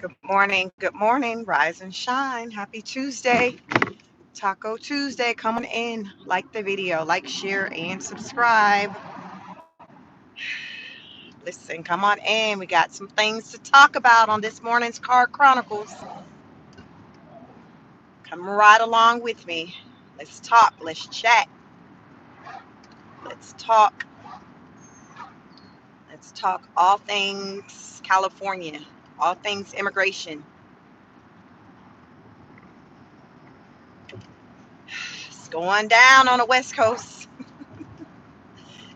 Good morning, rise and shine. Happy Tuesday, Taco Tuesday. Come on in, like the video, like, share, and subscribe. Listen, come on in. We got some things to talk about on this morning's Car Chronicles. Come right along with me. Let's talk, let's chat, let's talk, let's talk all things California, all things immigration. It's going down on the West Coast.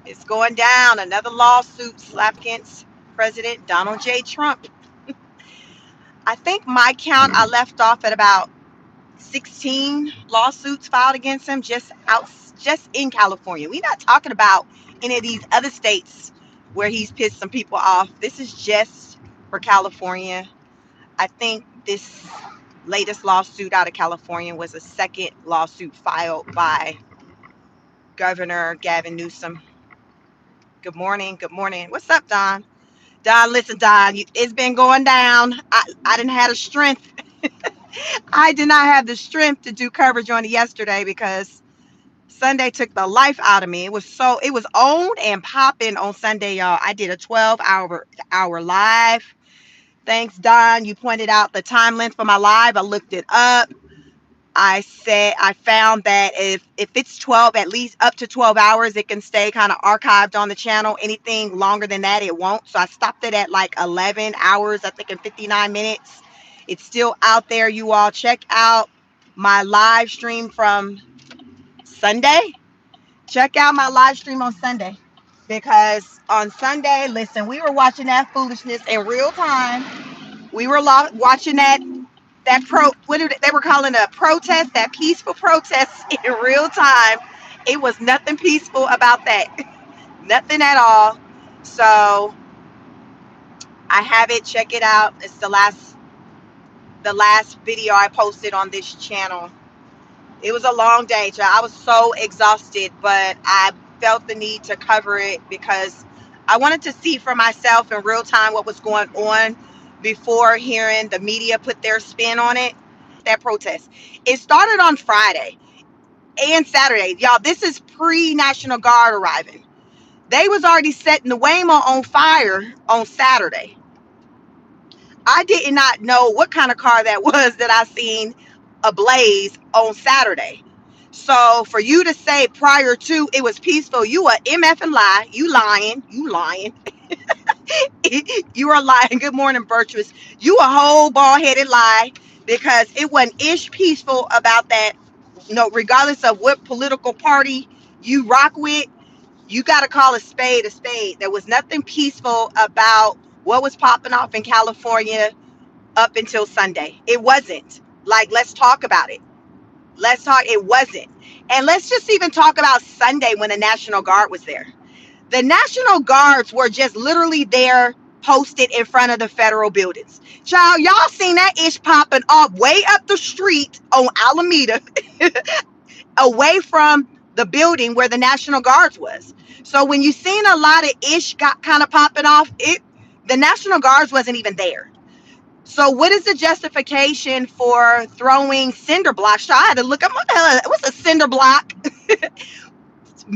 It's going down. Another lawsuit slapped against President Donald J. Trump. I think my count, I left off at about 16 lawsuits filed against him just in California. We're not talking about any of these other states where he's pissed some people off. This is just for California. I think this latest lawsuit out of California was a second lawsuit filed by Governor Gavin Newsom. Good morning. Good morning. What's up, Don? Don, listen, Don, it's been going down. I didn't have the strength. I did not have the strength to do coverage on it yesterday because Sunday took the life out of me. It was on and popping on Sunday, y'all. I did a 12-hour live. Thanks, Don. You pointed out the time length for my live. I looked it up. I found that if it's 12, at least up to 12 hours, it can stay kind of archived on the channel. Anything longer than that, it won't. So I stopped it at like 11 hours, I think, in 59 minutes. It's still out there. You all check out my live stream from Sunday. Check out my live stream on Sunday, because on Sunday, listen, we were watching that foolishness in real time. We were watching they were calling a protest, that peaceful protest in real time. It was nothing peaceful about that. Nothing at all. So I have it. Check it out. It's the last video I posted on this channel. It was a long day, child. I was so exhausted, but I felt the need to cover it because I wanted to see for myself in real time what was going on before hearing the media put their spin on it. That protest. It started on Friday and Saturday. Y'all, this is pre-National Guard arriving. They was already setting the Waymo on fire on Saturday. I did not know what kind of car that was that I seen ablaze on Saturday. So for you to say prior to it was peaceful, you a MF and lie. You lying. You lying. You are lying. Good morning, Virtuous. You a whole bald-headed lie, because it wasn't ish peaceful about that. No, regardless of what political party you rock with, you got to call a spade a spade. There was nothing peaceful about what was popping off in California up until Sunday. It wasn't. Like, let's talk about it. Let's talk. It wasn't. And let's just even talk about Sunday when the National Guard was there. The National Guards were just literally there, posted in front of the federal buildings. Child, y'all seen that ish popping off way up the street on Alameda, away from the building where the National Guards was. So when you seen a lot of ish got kind of popping off, the National Guards wasn't even there. So what is the justification for throwing cinder blocks? So I had to look up, what the hell, what's a cinder block?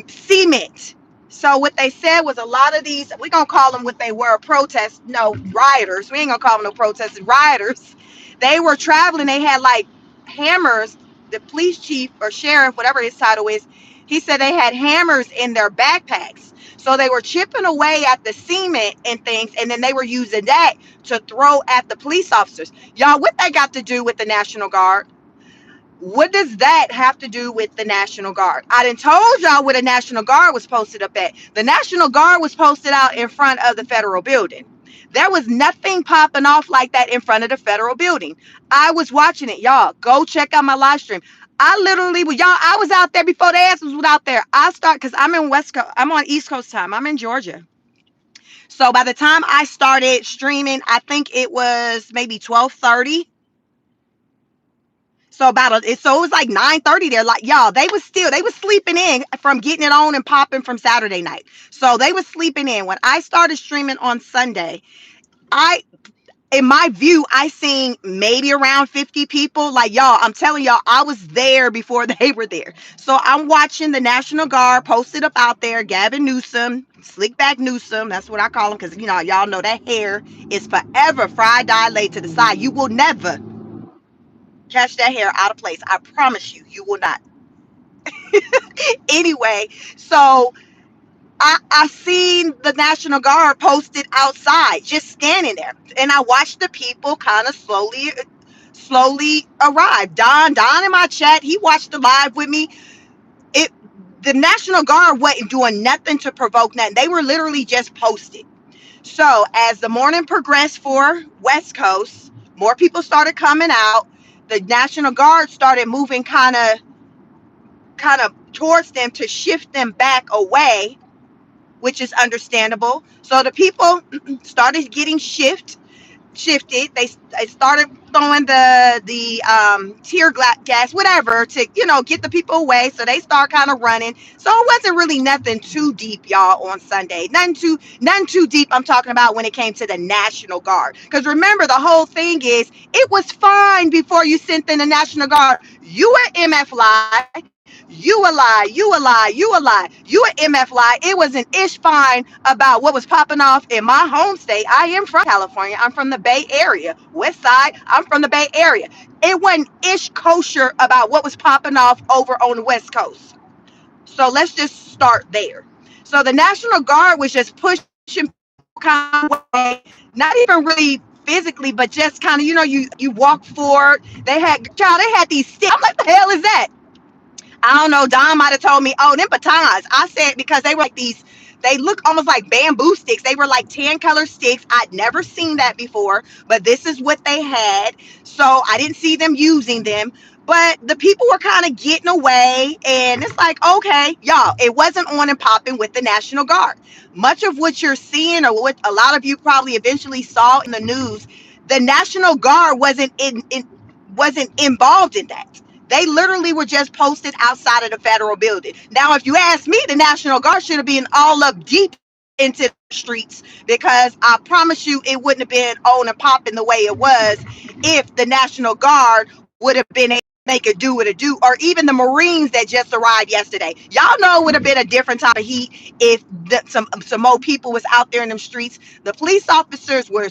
Cement. So what they said was a lot of these, we're going to call them what they were, protests, no, rioters. We ain't going to call them no protesters, rioters. They were traveling. They had like hammers. The police chief or sheriff, whatever his title is, he said they had hammers in their backpacks. So they were chipping away at the cement and things, and then they were using that to throw at the police officers. Y'all, what they got to do with the National Guard? What does that have to do with the National Guard? I done told y'all where the National Guard was posted up at. The National Guard was posted out in front of the federal building. There was nothing popping off like that in front of the federal building. I was watching it, y'all. Go check out my live stream. I literally, y'all, I was out there before the asses was out there. Because I'm in West Coast, I'm on East Coast time. I'm in Georgia. So by the time I started streaming, I think it was maybe 12:30. So it was like 9:30 there. Like, y'all, they was sleeping in from getting it on and popping from Saturday night. So they was sleeping in. When I started streaming on Sunday, in my view, I seen maybe around 50 people. Like, y'all, I'm telling y'all, I was there before they were there. So I'm watching the National Guard posted up out there. Gavin Newsom, slick back Newsom, that's what I call him, because y'all know that hair is forever fried dye laid to the side. You will never catch that hair out of place. I promise you, you will not. Anyway, so I seen the National Guard posted outside, just standing there, and I watched the people kind of slowly arrive. Don in my chat, he watched the live with me. It The National Guard wasn't doing nothing to provoke nothing. They were literally just posted. So as the morning progressed for West Coast, more people started coming out. The National Guard started moving kind of towards them to shift them back away, which is understandable. So the people started getting shifted. They started throwing the tear gas, whatever, to get the people away. So they start kind of running. So it wasn't really nothing too deep, y'all, on Sunday. Nothing too deep. I'm talking about when it came to the National Guard. Because remember, the whole thing is it was fine before you sent in the National Guard. You were MF lie. You a lie, you a lie, you a lie. You an MF lie. It was an ish fine about what was popping off in my home state. I am from California. I'm from the Bay Area. West Side, I'm from the Bay Area. It wasn't ish kosher about what was popping off over on the West Coast. So let's just start there. So the National Guard was just pushing people kind of away, not even really physically, but just kind of, you walk forward. They had these sticks. I'm like, the hell is that? I don't know. Don might have told me, oh, them batons. I said because they were like these, they look almost like bamboo sticks. They were like tan color sticks. I'd never seen that before, but this is what they had. So I didn't see them using them. But the people were kind of getting away, and it's like, okay, y'all, it wasn't on and popping with the National Guard. Much of what you're seeing, or what a lot of you probably eventually saw in the news, the National Guard wasn't involved in that. They literally were just posted outside of the federal building. Now, if you ask me, the National Guard should have been all up deep into the streets, because I promise you it wouldn't have been on and popping the way it was if the National Guard would have been able to make it do what it do, or even the Marines that just arrived yesterday. Y'all know it would have been a different type of heat if some more people was out there in them streets. The police officers were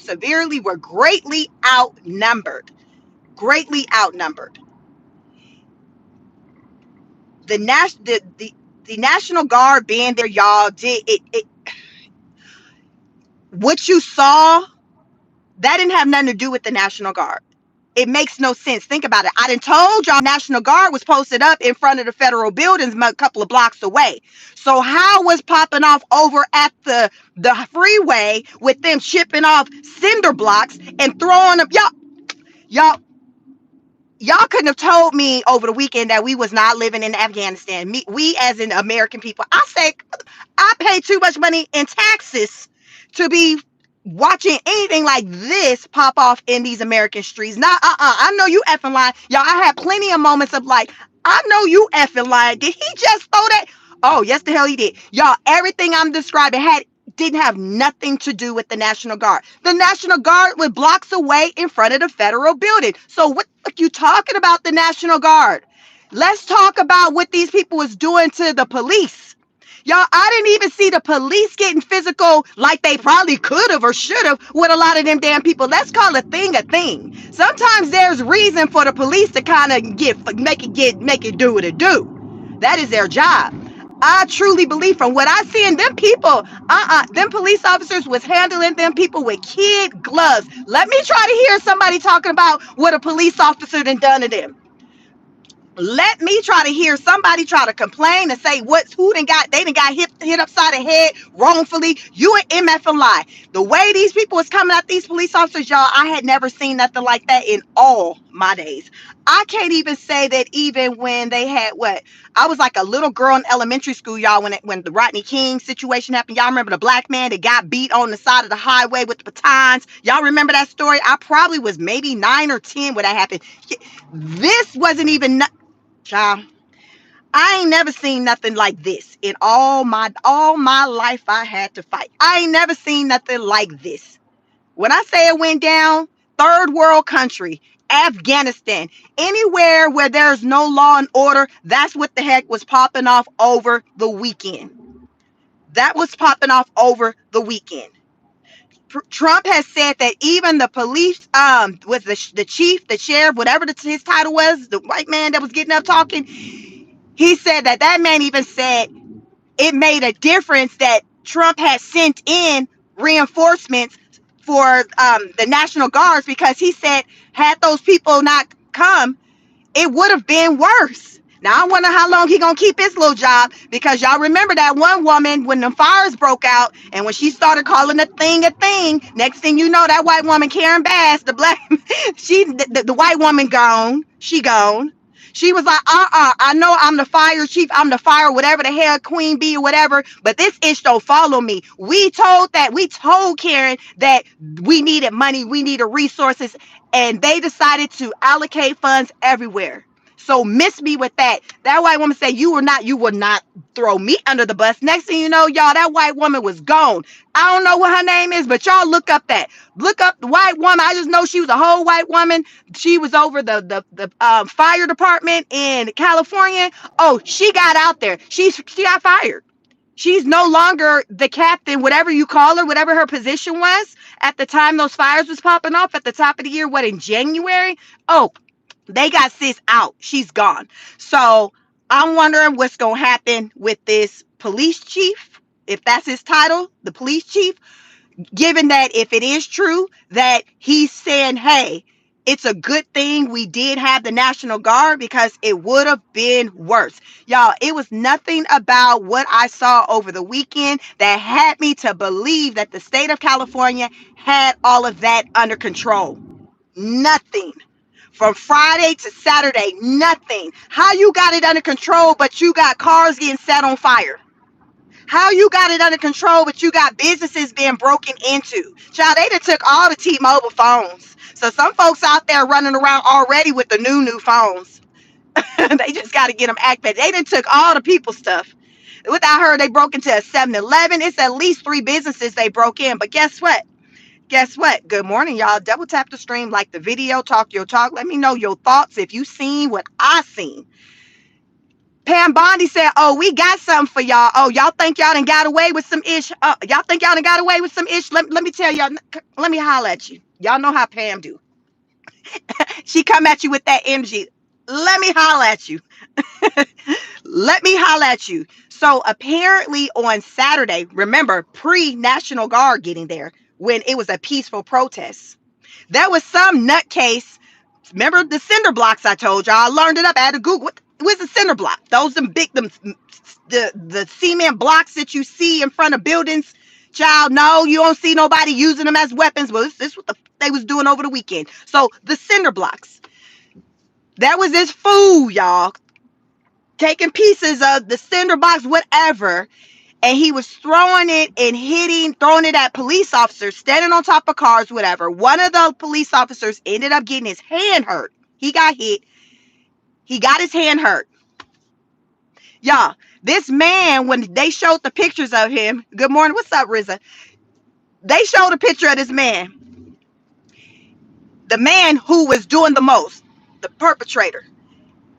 greatly outnumbered. Greatly outnumbered. The National Guard being there, y'all, did it. What you saw, that didn't have nothing to do with the National Guard. It makes no sense. Think about it. I done told y'all National Guard was posted up in front of the federal buildings a couple of blocks away. So how was popping off over at the freeway with them chipping off cinder blocks and throwing them? Y'all, y'all couldn't have told me over the weekend that we was not living in Afghanistan. We as in American people. I say I pay too much money in taxes to be watching anything like this pop off in these American streets. Nah, I know you effing lying. Y'all, I had plenty of moments of like, I know you effing lying. Did he just throw that? Oh, yes, the hell he did. Y'all, everything I'm describing didn't have nothing to do with the National Guard. The National Guard was blocks away in front of the federal building. So what are you talking about, the National Guard? Let's talk about what these people was doing to the police. Y'all, I didn't even see the police getting physical like they probably could have or should have with a lot of them damn people. Let's call a thing a thing. Sometimes there's reason for the police to kind of make it do what it do. That is their job. I truly believe, from what I see in them people, them police officers was handling them people with kid gloves. Let me try to hear somebody talking about what a police officer done to them. Let me try to hear somebody try to complain and say they done got hit upside the head wrongfully. You an MF and lie. The way these people was coming at these police officers, y'all, I had never seen nothing like that in all my days. I can't even say that even when they had I was like a little girl in elementary school, y'all, when the Rodney King situation happened. Y'all remember the black man that got beat on the side of the highway with the batons? Y'all remember that story? I probably was maybe 9 or 10 when that happened. This wasn't even child. I ain't never seen nothing like this in all my life. I had to fight. I ain't never seen nothing like this. When I say it went down, third world country, Afghanistan, anywhere where there's no law and order, that's what the heck was popping off over the weekend. That was popping off over the weekend. Trump has said that even the police, with the chief, the sheriff, whatever his title was, the white man that was getting up talking, he said that man even said it made a difference that Trump had sent in reinforcements for the National Guards, because he said had those people not come, it would have been worse. Now I wonder how long he gonna keep his little job, because y'all remember that one woman when the fires broke out and when she started calling a thing, next thing you know, that white woman Karen Bass, the black, the white woman gone. She gone. She was like, I know I'm the fire chief, I'm the fire, whatever the hell, queen bee or whatever, but this ish don't follow me. We told Karen that we needed money, we needed resources, and they decided to allocate funds everywhere. So miss me with that. That white woman said, you would not throw me under the bus. Next thing you know, y'all, that white woman was gone. I don't know what her name is, but y'all look up the white woman. I just know she was a whole white woman. She was over the fire department in California. Oh, she got out there. She got fired. She's no longer the captain, whatever you call her, whatever her position was at the time those fires was popping off at the top of the year, in January? Oh, they got sis out. She's gone. So I'm wondering what's going to happen with this police chief, if that's his title, the police chief, given that if it is true that he's saying, hey, it's a good thing we did have the National Guard, because it would have been worse. Y'all, it was nothing about what I saw over the weekend that had me to believe that the state of California had all of that under control. Nothing. From Friday to Saturday, nothing. How you got it under control, but you got cars getting set on fire? How you got it under control, but you got businesses being broken into? Child, they done took all the T-Mobile phones. So some folks out there running around already with the new phones. They just got to get them activated. They done took all the people stuff. What I heard, they broke into a 7-Eleven. It's at least 3 businesses they broke in. But guess what? Good morning, y'all. Double tap the stream, like the video, talk your talk. Let me know your thoughts if you seen what I seen. Pam Bondi said, oh, we got something for y'all. Oh, y'all think y'all done got away with some ish? Y'all think y'all done got away with some ish? Let me tell y'all. Let me holler at you. Y'all know how Pam do. She come at you with that energy. Let me holler at you. Let me holler at you. So apparently on Saturday, remember, pre-National Guard getting there, when it was a peaceful protest, there was some nutcase. Remember the cinder blocks I told y'all? I learned it up. I had to Google. What was a cinder block? Those the cement blocks that you see in front of buildings. Child, no, you don't see nobody using them as weapons. Well, this is what they was doing over the weekend. So the cinder blocks. That was this fool, y'all, taking pieces of the cinder box, whatever, and he was throwing it and throwing it at police officers standing on top of cars, whatever. One of the police officers ended up getting his hand hurt. He got hit. He got his hand hurt. Y'all, this man, when they showed the pictures of him, good morning, what's up, Riza? They showed a picture of this man, the man who was doing the most, the perpetrator.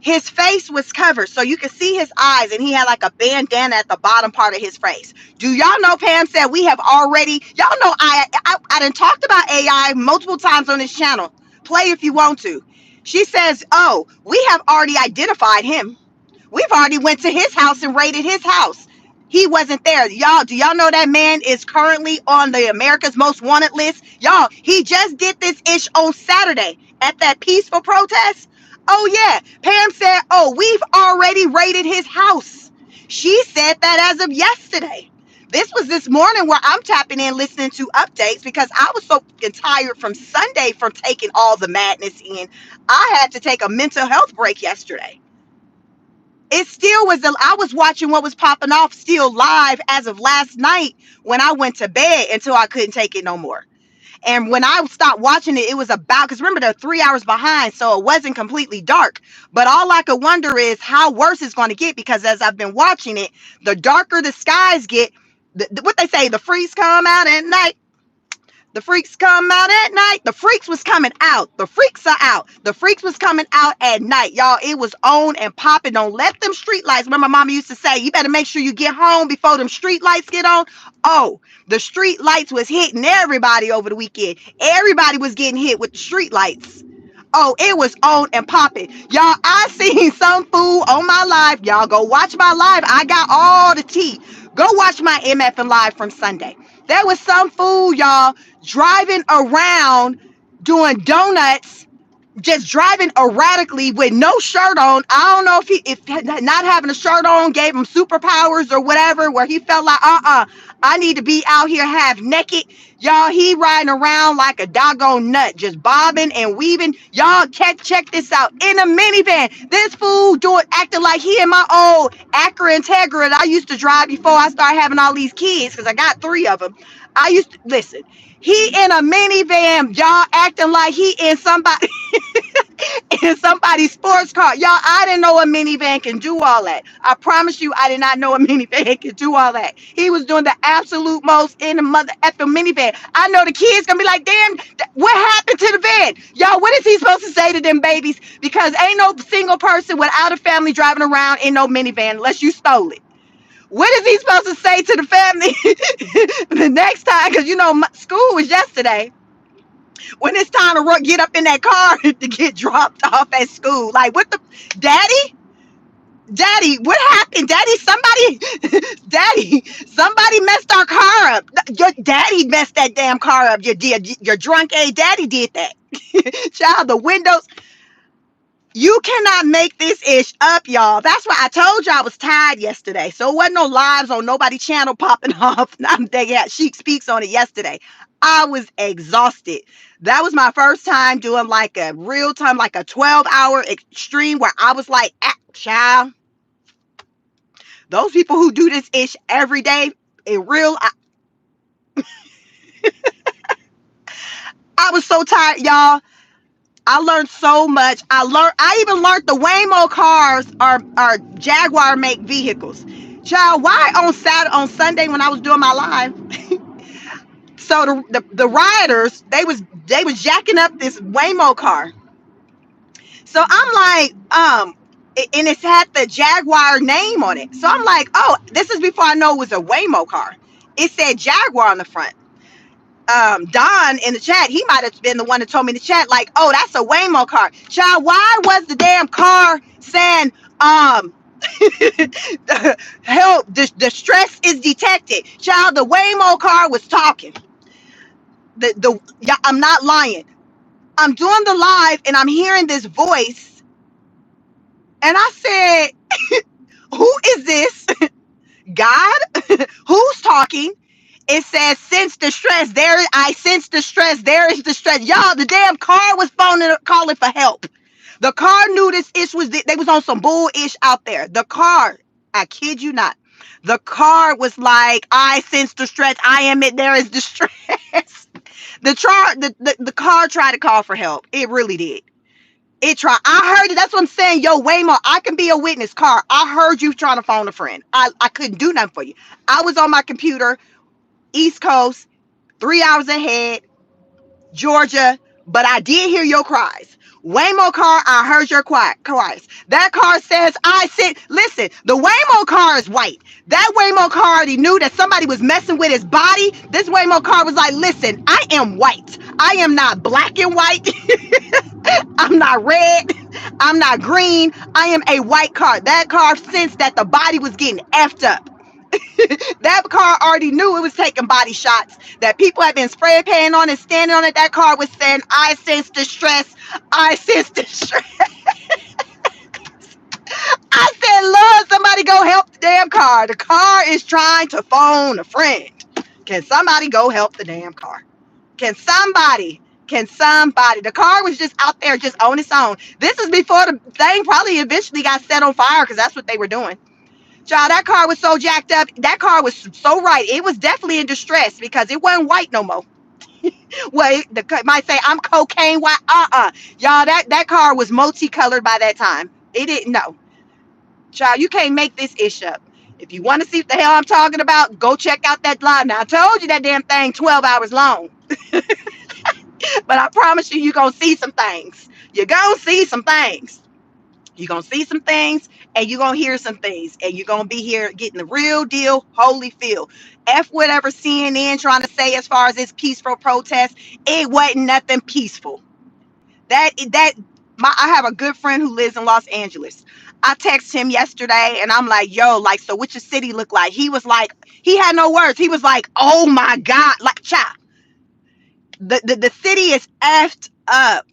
His face was covered, so you could see his eyes, and he had like a bandana at the bottom part of his face. Do y'all know, Pam said we have already, y'all know I done talked about AI multiple times on this channel. Play if you want to. She says, oh, we have already identified him. We've already went to his house and raided his house. He wasn't there. Y'all, do y'all know that man is currently on the America's Most Wanted list? Y'all, he just did this ish on Saturday at that peaceful protest. Oh, yeah. Pam said, oh, we've already raided his house. She said that as of yesterday. This was this morning where I'm tapping in listening to updates, because I was so tired from Sunday from taking all the madness in. I had to take a mental health break yesterday. It still was, I was watching what was popping off still live as of last night when I went to bed until I couldn't take it no more. And when I stopped watching it, it was about, because remember, they're 3 hours behind, so it wasn't completely dark. But all I could wonder is how worse it's going to get, because as I've been watching it, the darker the skies get, what they say, the freeze come out at night. The freaks come out at night. The freaks was coming out. The freaks are out. The freaks was coming out at night, y'all. It was on and popping. Don't let them street lights. Remember, my mama used to say, you better make sure you get home before them street lights get on. Oh, the street lights was hitting everybody over the weekend. Everybody was getting hit with the street lights. Oh, it was on and popping. Y'all, I seen some fool on my live. Y'all go watch my live. I got all the tea. Go watch my MF and live from Sunday. There was some fool, y'all, driving around doing donuts, just driving erratically with no shirt on. I don't know if not having a shirt on gave him superpowers or whatever, where he felt like, I need to be out here half naked. Y'all, he riding around like a doggone nut, just bobbing and weaving. Y'all, check this out. In a minivan, this fool acting like he in my old Acura Integra that I used to drive before I started having all these kids, because I got 3 of them. I used to, listen, he in a minivan, y'all, acting like he in somebody in somebody's sports car. Y'all, I didn't know a minivan can do all that. I promise you, I did not know a minivan can do all that. He was doing the absolute most in the mother effing minivan. I know the kids gonna be like, damn, what happened to the van? Y'all, what is he supposed to say to them babies? Because ain't no single person without a family driving around in no minivan unless you stole it. What is he supposed to say to the family the next time? Because, school was yesterday. When it's time to get up in that car to get dropped off at school. Like, what the, daddy, what happened? Somebody messed our car up. Your daddy messed that damn car up. Your drunk a daddy did that. Child, the windows. You cannot make this ish up, y'all. That's why I told you I was tired yesterday. So it wasn't no lives on nobody channel popping off. They had Sheik Speaks on it yesterday. I was exhausted. That was my first time doing like a real time, like a 12-hour extreme where I was like, child, those people who do this ish every day, in real, I was so tired, y'all. I learned so much. I even learned the Waymo cars are Jaguar make vehicles. Child, why on Sunday when I was doing my live? So the rioters, they was jacking up this Waymo car. So I'm like, and it's had the Jaguar name on it. So I'm like, oh, this is before I know it was a Waymo car. It said Jaguar on the front. Don in the chat, he might have been the one that told me in the chat, like, oh, that's a Waymo car. Child, why was the damn car saying, help, distress is detected? Child, the Waymo car was talking. I'm not lying. I'm doing the live and I'm hearing this voice, and I said, who is this? God? Who's talking? It says, sense distress. I sense distress. There is distress. Y'all, the damn car was calling for help. The car knew this ish was, they was on some bull ish out there. The car, I kid you not. The car was like, I sense distress. I am it. There is distress. The car tried to call for help. It really did. It tried. I heard it. That's what I'm saying. Yo, Waymo, I can be a witness. Car, I heard you trying to phone a friend. I couldn't do nothing for you. I was on my computer, East Coast, 3 hours ahead, Georgia, but I did hear your cries. Waymo car, I heard your cries. That car says, listen, the Waymo car is white. That Waymo car already knew that somebody was messing with his body. This Waymo car was like, listen, I am white. I am not black and white. I'm not red. I'm not green. I am a white car. That car sensed that the body was getting effed up. That car already knew it was taking body shots, that people had been spray painting on it, standing on it. That car was saying, I sense distress. I sense distress. I said, Lord, somebody go help the damn car. The car is trying to phone a friend. Can somebody go help the damn car? Can somebody? The car was just out there just on its own. This is before the thing probably eventually got set on fire, because that's what they were doing. Child, that car was so jacked up. That car was so right. It was definitely in distress because it wasn't white no more. Well, might say I'm cocaine white. Y'all, that car was multicolored by that time. It didn't know. Child, you can't make this ish up. If you want to see what the hell I'm talking about, go check out that live. Now, I told you that damn thing 12 hours long. But I promise you, you're going to see some things. You're going to see some things. You're going to see some things and you're going to hear some things. And you're going to be here getting the real deal, holy feel. F whatever CNN trying to say as far as this peaceful protest. It wasn't nothing peaceful. I have a good friend who lives in Los Angeles. I texted him yesterday and I'm like, yo, like, so what your city look like? He was like, he had no words. He was like, oh my God, like, child, the city is effed up.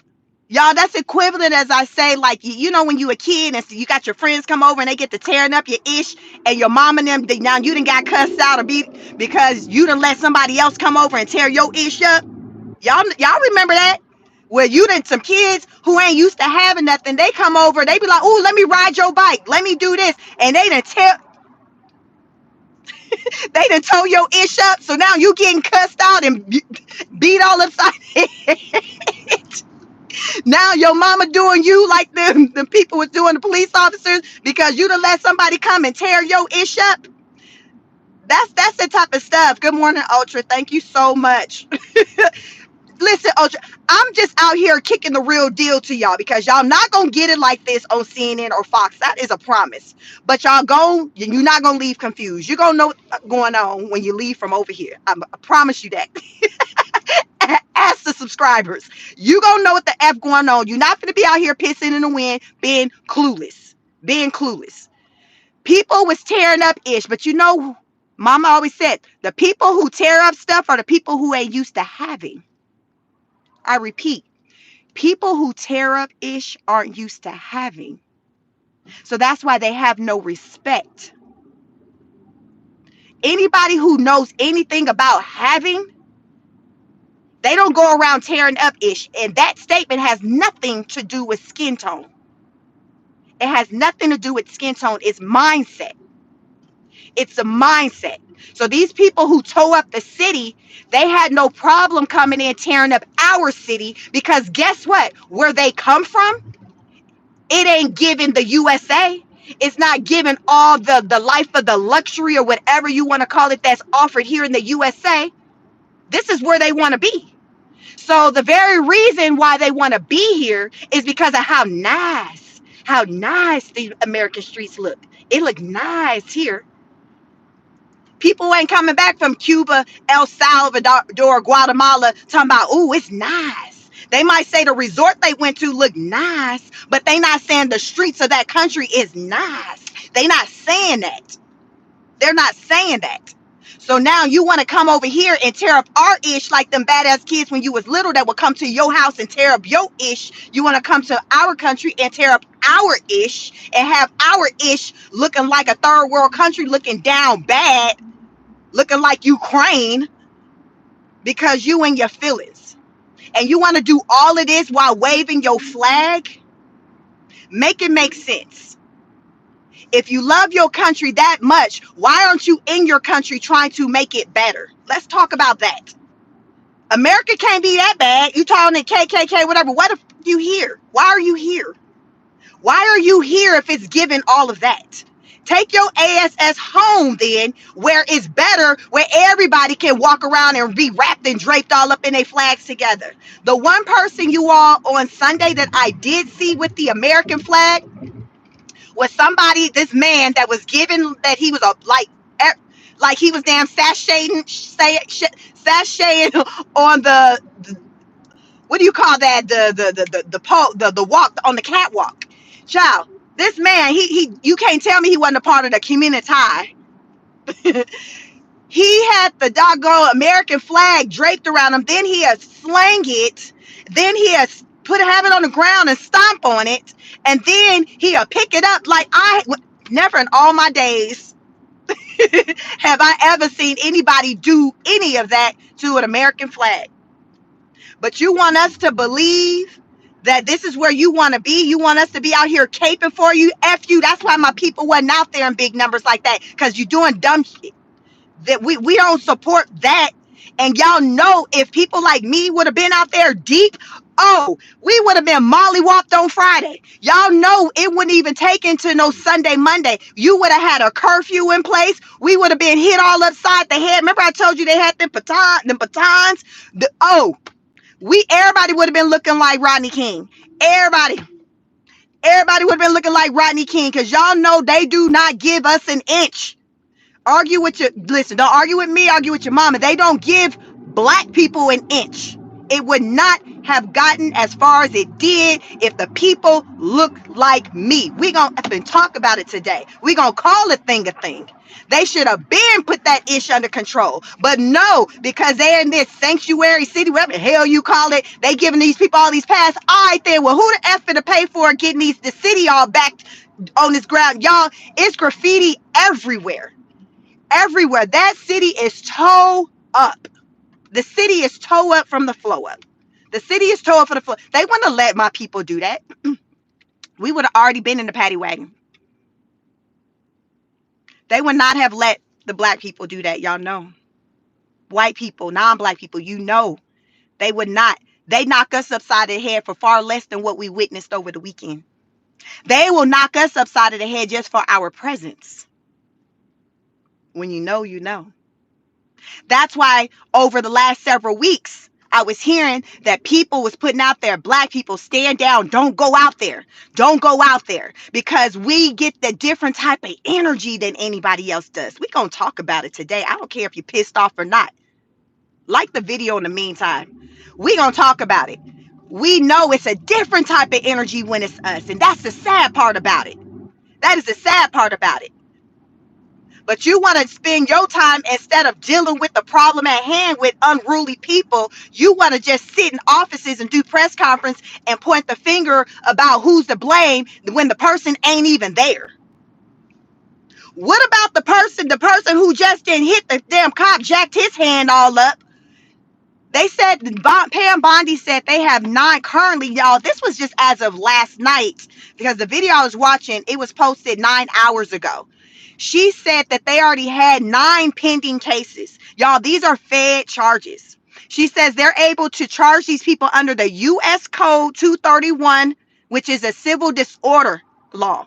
Y'all, that's equivalent as I say, like, you know, when you a kid and so you got your friends come over and they get to tearing up your ish and your mom and them, now you done got cussed out or beat because you done let somebody else come over and tear your ish up. Y'all remember that? Where you done some kids who ain't used to having nothing, they come over, they be like, ooh, let me ride your bike, let me do this. And they done tow your ish up. So now you getting cussed out and beat all upside it. Now your mama doing you like the people was doing the police officers because you done let somebody come and tear your ish up. That's the type of stuff. Good morning, Ultra. Thank you so much. Listen, Ultra, I'm just out here kicking the real deal to y'all because y'all not gonna get it like this on CNN or Fox. That is a promise. But you're not gonna leave confused. You're gonna know what's going on when you leave from over here. I promise you that. Ask the subscribers. You gonna know what the F going on. You're not gonna be out here pissing in the wind, being clueless. Being clueless. People was tearing up ish, but you know, Mama always said the people who tear up stuff are the people who ain't used to having. I repeat, people who tear up ish aren't used to having. So that's why they have no respect. Anybody who knows anything about having, they don't go around tearing up ish. And that statement has nothing to do with skin tone. It has nothing to do with skin tone. It's mindset. It's a mindset. So these people who tow up the city, they had no problem coming in tearing up our city because guess what? Where they come from, it ain't giving the USA. It's not giving all the life of the luxury or whatever you want to call it that's offered here in the USA. This is where they want to be. So the very reason why they want to be here is because of how nice the American streets look. It look nice here. People ain't coming back from Cuba, El Salvador, Guatemala talking about, ooh, it's nice. They might say the resort they went to look nice, but they not saying the streets of that country is nice. They not saying that. They're not saying that. So now you want to come over here and tear up our ish like them badass kids when you was little that would come to your house and tear up your ish. You want to come to our country and tear up our ish and have our ish looking like a third world country, looking down bad, looking like Ukraine because you and your feelings. And you want to do all of this while waving your flag? Make it make sense. If you love your country that much, why aren't you in your country trying to make it better? Let's talk about that. America can't be that bad. You talking to KKK, whatever. What if you here? Why are you here? Why are you here if it's given all of that? Take your ASS home then, where it's better, where everybody can walk around and be wrapped and draped all up in their flags together. The one person you all on Sunday that I did see with the American flag was somebody, this man that was given that he was a like he was damn sashaying on the what do you call that, the walk on the catwalk. Child, this man, he you can't tell me he wasn't a part of the community. He had the doggone American flag draped around him, then he has slang it, then he has have it on the ground and stomp on it, and then he'll pick it up. Like, I never in all my days have I ever seen anybody do any of that to an American flag. But you want us to believe that this is where you want to be. You want us to be out here caping for you. F you. That's why my people wasn't out there in big numbers like that, because you're doing dumb shit. That we don't support that. And y'all know if people like me would have been out there deep, Oh, we would have been mollywopped on Friday. Y'all know it wouldn't even take into no Sunday, Monday. You would have had a curfew in place. We would have been hit all upside the head. Remember I told you they had them batons? Everybody would have been looking like Rodney King. Everybody. Everybody would have been looking like Rodney King because y'all know they do not give us an inch. Listen, don't argue with me, argue with your mama. They don't give black people an inch. It would not have gotten as far as it did if the people looked like me. We gonna talk about it today. We gonna call a thing a thing. They should have been put that ish under control. But no, because they're in this sanctuary city, whatever the hell you call it, they giving these people all these passes. All right then, well, who the F to pay for getting the city all back on this ground? Y'all, it's graffiti everywhere. Everywhere. That city is toe up. The city is toe up from the flow up. The city is toe up for the flow. They wouldn't have let my people do that. We would have already been in the paddy wagon. They would not have let the black people do that. Y'all know. White people, non-black people, you know. They would not. They knock us upside the head for far less than what we witnessed over the weekend. They will knock us upside of the head just for our presence. When you know, you know. That's why over the last several weeks, I was hearing that people was putting out there, black people, stand down, don't go out there. Don't go out there because we get the different type of energy than anybody else does. We're going to talk about it today. I don't care if you're pissed off or not. Like the video in the meantime. We're going to talk about it. We know it's a different type of energy when it's us. And that's the sad part about it. That is the sad part about it. But you want to spend your time, instead of dealing with the problem at hand with unruly people, you want to just sit in offices and do press conference and point the finger about who's to blame when the person ain't even there. What about the person who just didn't hit the damn cop, jacked his hand all up? They said, Pam Bondi said they have 9 currently, y'all. This was just as of last night because the video I was watching, it was posted 9 hours ago. She said that they already had 9 pending cases. Y'all, these are Fed charges. She says they're able to charge these people under the U.S. Code 231, which is a civil disorder law.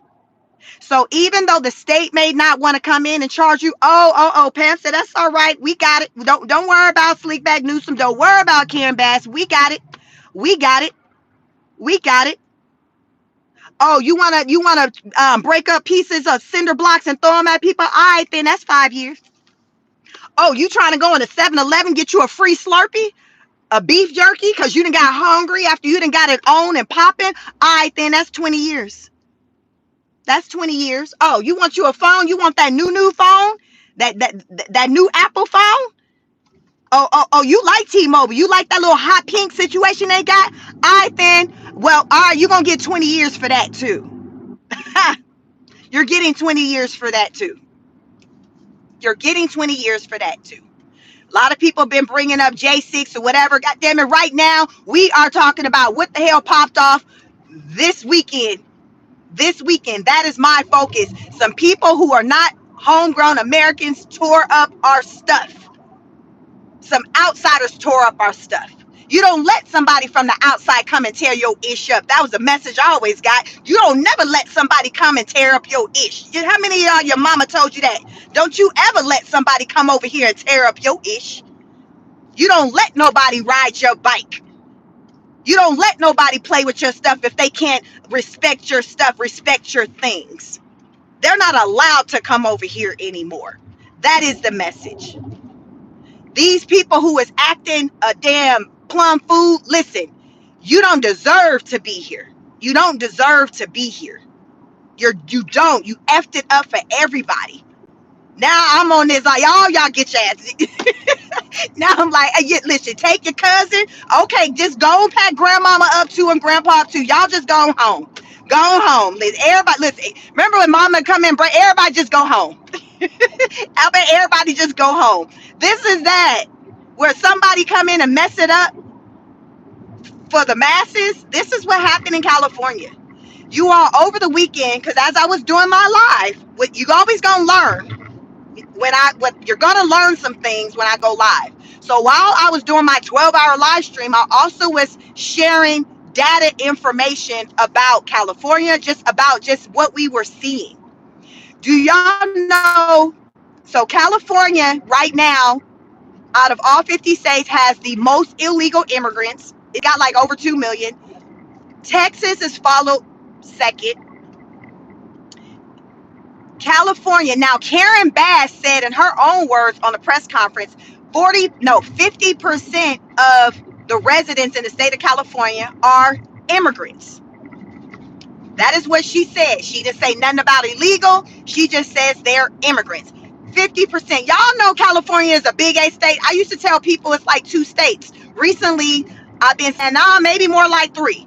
So even though the state may not want to come in and charge you, Pam said, that's all right. We got it. Don't worry about Slickback Newsom. Don't worry about Karen Bass. We got it. We got it. We got it. Oh, you wanna break up pieces of cinder blocks and throw them at people? All right, then that's 5 years. Oh, you trying to go into 7-Eleven, get you a free Slurpee, a beef jerky, because you done got hungry after you done got it on and popping? All right, then that's 20 years. That's 20 years. Oh, you want you a phone? You want that new phone? That new Apple phone? Oh, you like T-Mobile. You like that little hot pink situation they got? All right, then. Well, all right, you're going to get 20 years for that, too. You're getting 20 years for that, too. You're getting 20 years for that, too. A lot of people have been bringing up J6 or whatever. God damn it, right now, we are talking about what the hell popped off this weekend. This weekend, that is my focus. Some people who are not homegrown Americans tore up our stuff. Some outsiders tore up our stuff. You don't let somebody from the outside come and tear your ish up. That was a message I always got. You don't never let somebody come and tear up your ish. How many of y'all, your mama told you that? Don't you ever let somebody come over here and tear up your ish. You don't let nobody ride your bike. You don't let nobody play with your stuff if they can't respect your stuff, respect your things. They're not allowed to come over here anymore. That is the message. These people who is acting a damn plum food, listen, you don't deserve to be here. You don't deserve to be here. You don't. You effed it up for everybody. Now I'm on this like, y'all get your ass. Now I'm like, hey, listen, take your cousin. Okay, just go and pack grandmama up too and grandpa too. Y'all just go home. Go home. Listen, remember when mama come in, everybody just go home. I bet everybody just go home. This is that. Where somebody come in and mess it up for the masses. This is what happened in California. You all over the weekend, because as I was doing my live, what you always gonna learn you're gonna learn some things when I go live. So while I was doing my 12-hour live stream, I also was sharing data information about California, just what we were seeing. Do y'all know? So California right now, out of all 50 states, has the most illegal immigrants. It got like over 2 million. Texas is followed second. California. Now, Karen Bass said in her own words on the press conference, 50% of the residents in the state of California are immigrants. That is what she said. She didn't say nothing about illegal. She just says they're immigrants. 50%. Y'all know California is a big A state. I used to tell people it's like 2 states. Recently, I've been saying, nah, maybe more like 3.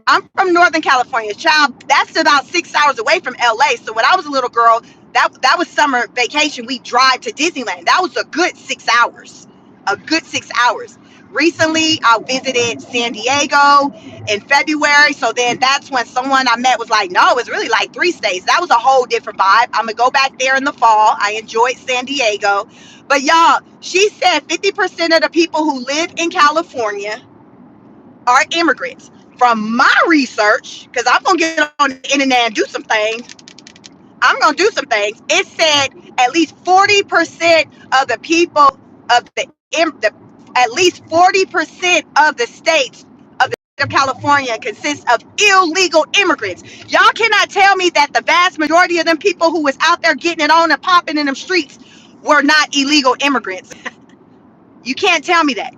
I'm from Northern California, child. That's about 6 hours away from LA. So when I was a little girl, that was summer vacation. We drive to Disneyland. That was a good 6 hours. A good 6 hours. Recently, I visited San Diego in February. So then that's when someone I met was like, no, it's really like 3 states. That was a whole different vibe. I'm gonna go back there in the fall. I enjoyed San Diego. But y'all, she said 50% of the people who live in California are immigrants. From my research, because I'm gonna get on the internet and do some things, it said at least 40% of the people of at least 40% of the states of the state of California consists of illegal immigrants. Y'all cannot tell me that the vast majority of them people who was out there getting it on and popping in them streets were not illegal immigrants. You can't tell me that.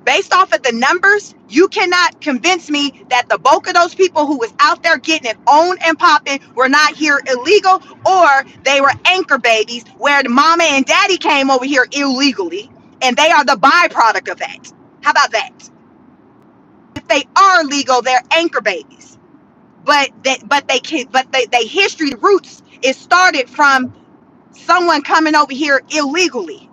Based off of the numbers, you cannot convince me that the bulk of those people who was out there getting it on and popping were not here illegal, or they were anchor babies where the mama and daddy came over here illegally and they are the byproduct of that. How about that? If they are legal, they're anchor babies. They history, the roots, it started from someone coming over here illegally.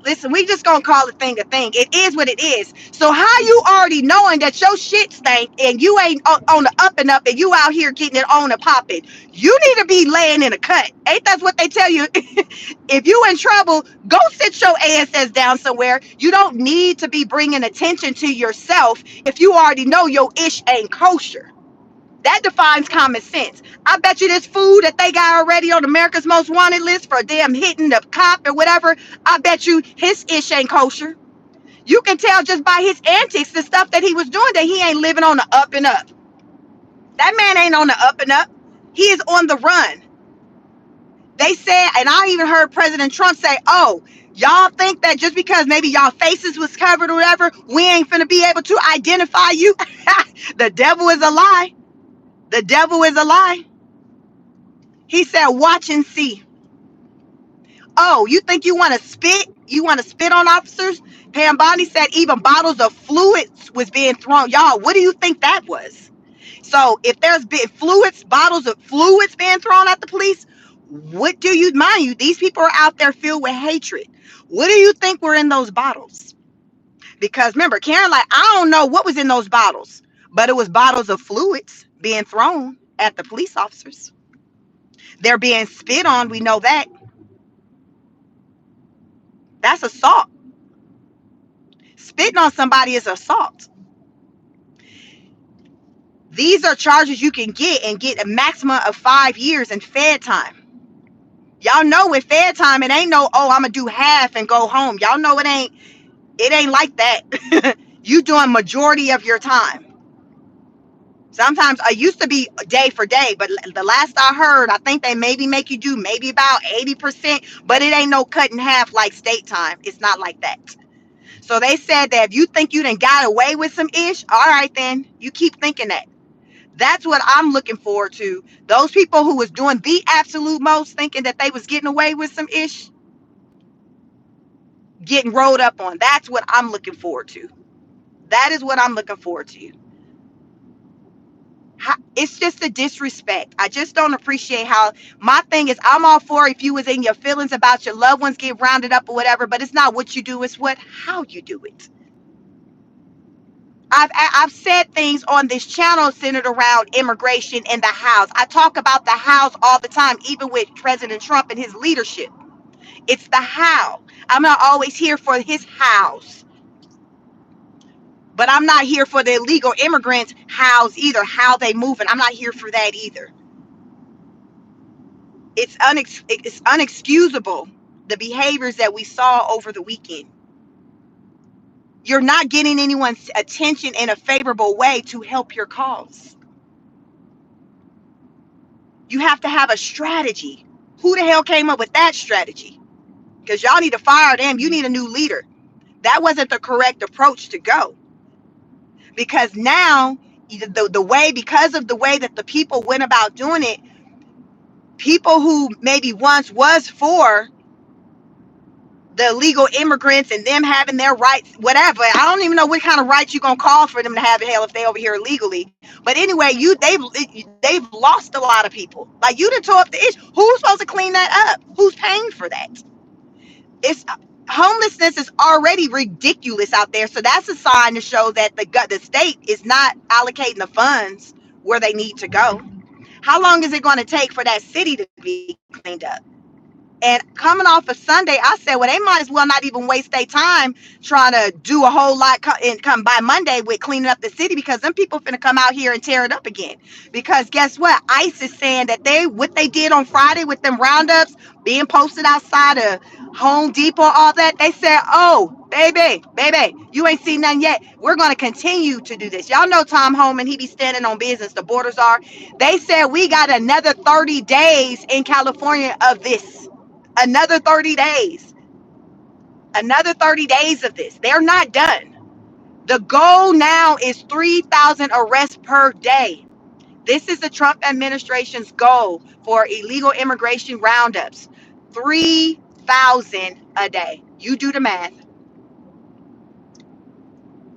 Listen, we just gonna call a thing a thing. It is what it is. So how you already knowing that your shit stank and you ain't on the up and up and you out here getting it on and popping? You need to be laying in a cut. Ain't that what they tell you? If you in trouble, go sit your ass down somewhere. You don't need to be bringing attention to yourself if you already know your ish ain't kosher. That defines common sense. I bet you this food that they got already on America's Most Wanted list for damn hitting the cop or whatever, I bet you his ish ain't kosher. You can tell just by his antics, the stuff that he was doing, that he ain't living on the up and up. That man ain't on the up and up. He is on the run. They said, and I even heard President Trump say, oh, y'all think that just because maybe y'all faces was covered or whatever, we ain't finna be able to identify you? The devil is a lie. The devil is a lie. He said, watch and see. Oh, you think you want to spit? You want to spit on officers? Pam Bondi said even bottles of fluids was being thrown. Y'all, what do you think that was? So if there's been bottles of fluids being thrown at the police, what do you, mind you, these people are out there filled with hatred. What do you think were in those bottles? Because remember, Karen, like, I don't know what was in those bottles, but it was bottles of fluids being thrown at the police officers. They're being spit on. We know that. That's assault. Spitting on somebody is assault. These are charges you can get and get a maximum of 5 years in Fed time. Y'all know with Fed time, it ain't no, oh, I'm gonna do half and go home. Y'all know it ain't like that. You doing majority of your time. Sometimes I used to be day for day, but the last I heard, I think they maybe make you do maybe about 80%, but it ain't no cut in half like state time. It's not like that. So they said that if you think you done got away with some ish, all right, then you keep thinking that. That's what I'm looking forward to. Those people who was doing the absolute most, thinking that they was getting away with some ish, getting rolled up on. That's what I'm looking forward to. That is what I'm looking forward to. It's just a disrespect. I just don't appreciate how, my thing is, I'm all for if you was in your feelings about your loved ones get rounded up or whatever, but it's not what you do, it's how you do it. I've said things on this channel centered around immigration in the House. I talk about the House all the time, even with President Trump and his leadership. It's the how. I'm not always here for his hows, but I'm not here for the illegal immigrants' hows either, how they moving. I'm not here for that either. It's unexcusable, the behaviors that we saw over the weekend. You're not getting anyone's attention in a favorable way to help your cause. You have to have a strategy. Who the hell came up with that strategy? Because y'all need to fire them. You need a new leader. That wasn't the correct approach to go. Because now, the way, because of the way that the people went about doing it, people who maybe once was for the illegal immigrants and them having their rights, whatever. I don't even know what kind of rights you're gonna call for them to have, hell, if they over here illegally. But anyway, they've lost a lot of people. Like, you done tore up the issue. Who's supposed to clean that up? Who's paying for that? It's Homelessness is already ridiculous out there. So that's a sign to show that the state is not allocating the funds where they need to go. How long is it going to take for that city to be cleaned up? And coming off of Sunday, I said, well, they might as well not even waste their time trying to do a whole lot and come by Monday with cleaning up the city, because them people finna come out here and tear it up again. Because guess what? ICE is saying that what they did on Friday with them roundups being posted outside of Home Depot, all that, they said, oh, baby, you ain't seen nothing yet. We're going to continue to do this. Y'all know Tom Homan, he be standing on business. The borders are. They said we got another 30 days in California of this. Another 30 days. Another 30 days of this. They're not done. The goal now is 3,000 arrests per day. This is the Trump administration's goal for illegal immigration roundups. 3,000 a day. You do the math.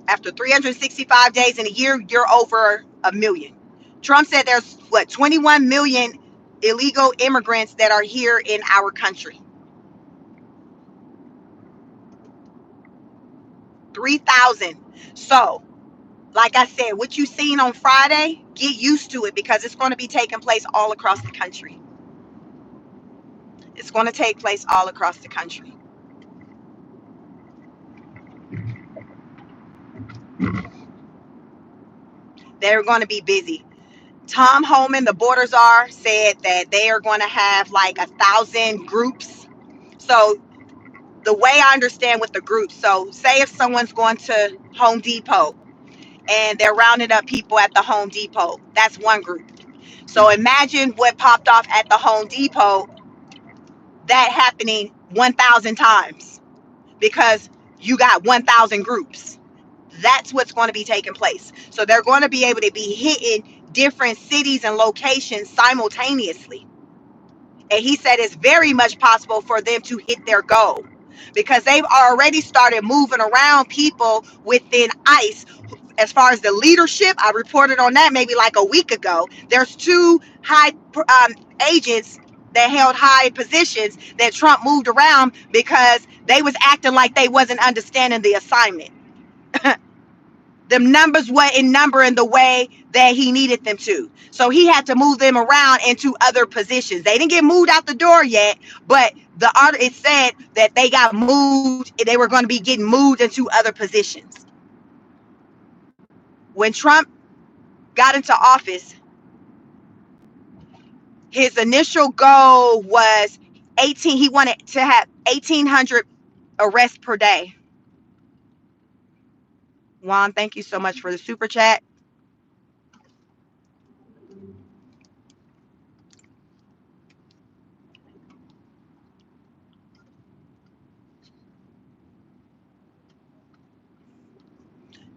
After 365 days in a year, you're over a million. Trump said there's 21 million illegal immigrants that are here in our country. 3,000. So, like I said, what you seen on Friday, get used to it, because it's going to be taking place all across the country. It's going to take place all across the country. They're going to be busy. Tom Homan, the borders are, said that they are going to have like 1,000 groups. So the way I understand with the groups, so say if someone's going to Home Depot and they're rounding up people at the Home Depot, that's one group. So imagine what popped off at the Home Depot, that happening 1,000 times, because you got 1,000 groups. That's what's going to be taking place. So they're going to be able to be hitting different cities and locations simultaneously. And he said it's very much possible for them to hit their goal, because they've already started moving around people within ICE. As far as the leadership, I reported on that maybe like a week ago. There's two high agents that held high positions that Trump moved around because they was acting like they wasn't understanding the assignment. Them numbers weren't in number in the way that he needed them to. So he had to move them around into other positions. They didn't get moved out the door yet, but it said that they got moved. They were going to be getting moved into other positions. When Trump got into office, his initial goal was 18. He wanted to have 1,800 arrests per day. Juan, thank you so much for the super chat.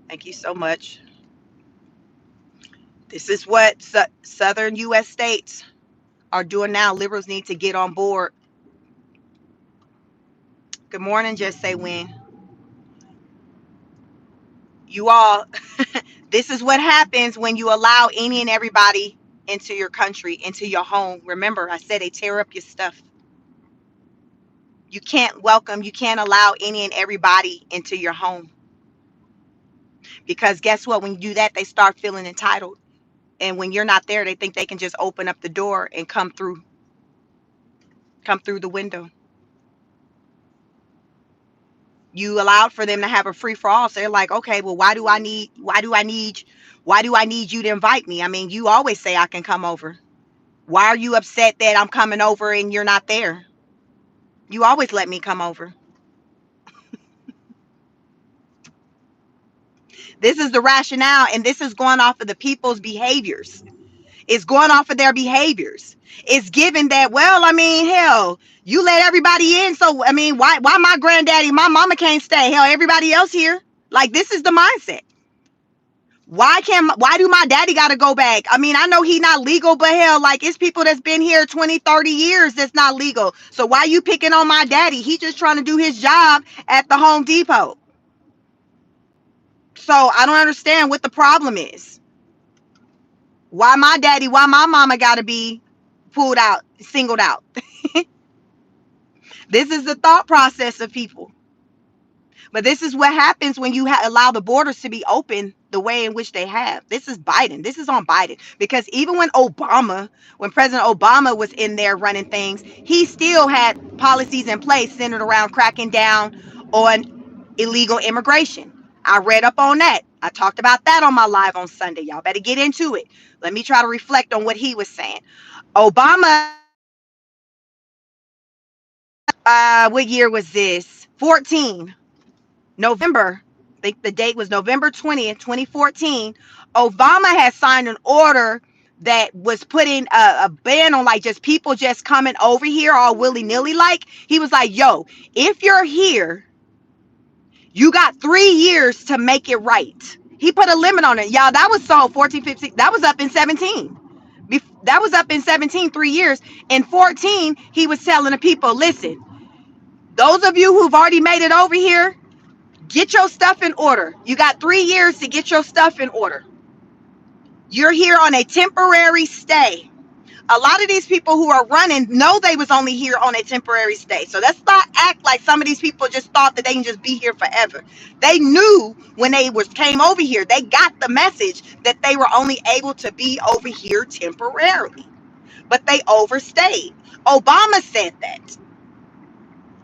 Thank you so much. This is what southern U.S. states are doing now. Liberals need to get on board. Good morning, just say when. You all, this is what happens when you allow any and everybody into your country, into your home. Remember, I said they tear up your stuff. You can't allow any and everybody into your home. Because guess what? When you do that, they start feeling entitled. And when you're not there, they think they can just open up the door and come through the window. You allowed for them to have a free for all. So they're like, okay, well, why do I need you to invite me? I mean, you always say I can come over. Why are you upset that I'm coming over and you're not there? You always let me come over. This is the rationale, and this is going off of the people's behaviors. It's going off of their behaviors. It's given that, well, I mean, hell, you let everybody in. So, I mean, why my granddaddy, my mama can't stay? Hell, everybody else here. Like, this is the mindset. Why do my daddy got to go back? I mean, I know he not legal, but hell, like, it's people that's been here 20, 30 years that's not legal. So why you picking on my daddy? He just trying to do his job at the Home Depot. So I don't understand what the problem is. Why my mama got to be pulled out, singled out? This is the thought process of people. But this is what happens when you allow the borders to be open the way in which they have. This is Biden. This is on Biden. Because even when President Obama was in there running things, he still had policies in place centered around cracking down on illegal immigration. I read up on that. I talked about that on my live on Sunday. Y'all better get into it. Let me try to reflect on what he was saying. Obama, what year was this? 14. November, I think the date was November 20th, 2014. Obama had signed an order that was putting a ban on like just people just coming over here all willy-nilly. Like, he was like, yo, if you're here, you got 3 years to make it right. He put a limit on it. Y'all, that was so 14, 15, that was up in 17. That was up in 17, 3 years. In 14, he was telling the people, listen, those of you who've already made it over here, get your stuff in order. You got 3 years to get your stuff in order. You're here on a temporary stay. A lot of these people who are running know they was only here on a temporary stay. So let's not act like some of these people just thought that they can just be here forever. They knew when they came over here, they got the message that they were only able to be over here temporarily. But they overstayed. Obama said that.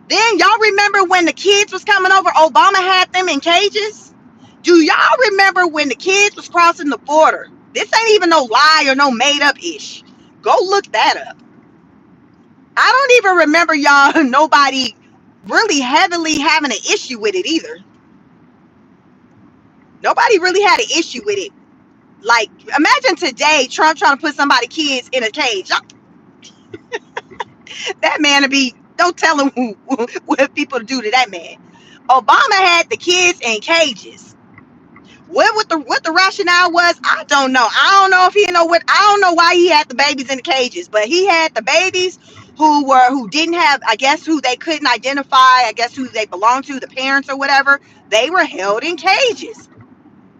Then y'all remember when the kids was coming over, Obama had them in cages? Do y'all remember when the kids was crossing the border? This ain't even no lie or no made up ish. Go look that up. I don't even remember y'all nobody really heavily having an issue with it either. Nobody really had an issue with it. Like, imagine today Trump trying to put somebody's kids in a cage. That man to be, don't tell him what people do to that man. Obama had the kids in cages. What the rationale was, I don't know. I don't know if he know what. I don't know why he had the babies in the cages, but he had the babies who didn't have, I guess, who they couldn't identify, I guess who they belonged to, the parents or whatever. They were held in cages.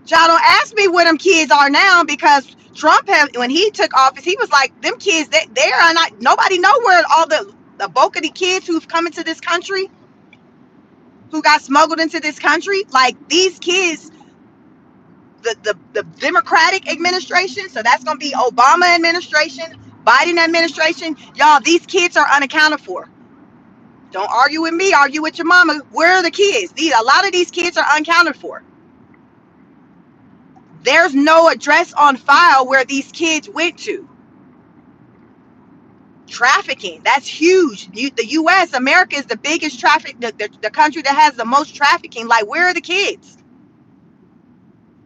Y'all don't ask me where them kids are now, because Trump had, when he took office, he was like, them kids, they are not, nobody know where all the bulk of the kids who've come into this country, who got smuggled into this country, like these kids, the Democratic administration, so that's going to be Obama administration, Biden administration, y'all, these kids are unaccounted for. Don't argue with me, argue with your mama. Where are the kids? A lot of these kids are unaccounted for. There's no address on file where these kids went to. Trafficking, that's huge. The U.S., America is the biggest the country that has the most trafficking. Like, where are the kids?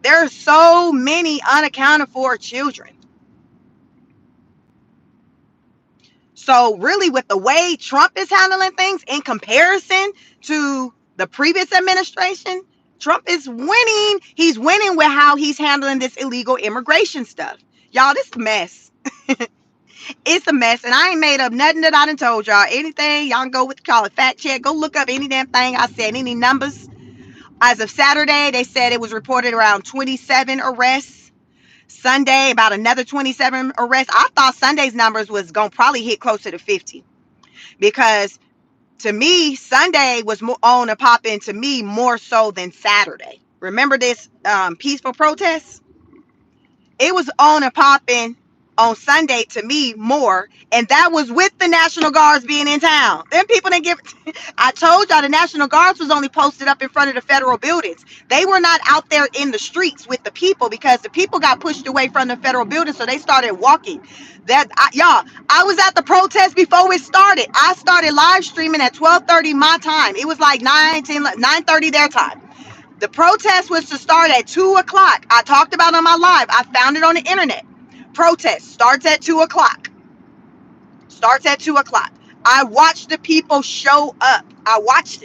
There are so many unaccounted for children. So really, with the way Trump is handling things in comparison to the previous administration, Trump is winning. He's winning with how he's handling this illegal immigration stuff. Y'all, this is a mess. It's a mess. And I ain't made up nothing that I done told y'all. Anything, y'all can go with, call it fact check. Go look up any damn thing I said, any numbers. As of Saturday, they said it was reported around 27 arrests. Sunday, about another 27 arrests. I thought Sunday's numbers was going to probably hit closer to 50. Because to me, Sunday was more on and popping to me more so than Saturday. Remember this peaceful protest? It was on and popping on Sunday to me more, and that was with the National Guards being in town. Them people didn't give. I told y'all the National Guards was only posted up in front of the federal buildings. They were not out there in the streets with the people because the people got pushed away from the federal building, so they started walking. Y'all, I was at the protest before it started. I started live streaming at 12:30 my time. It was like 9:30 their time. The protest was to start at 2 o'clock. I talked about it on my live. I found it on the internet. Protest starts at 2 o'clock. Starts at 2 o'clock. I watched the people show up. I watched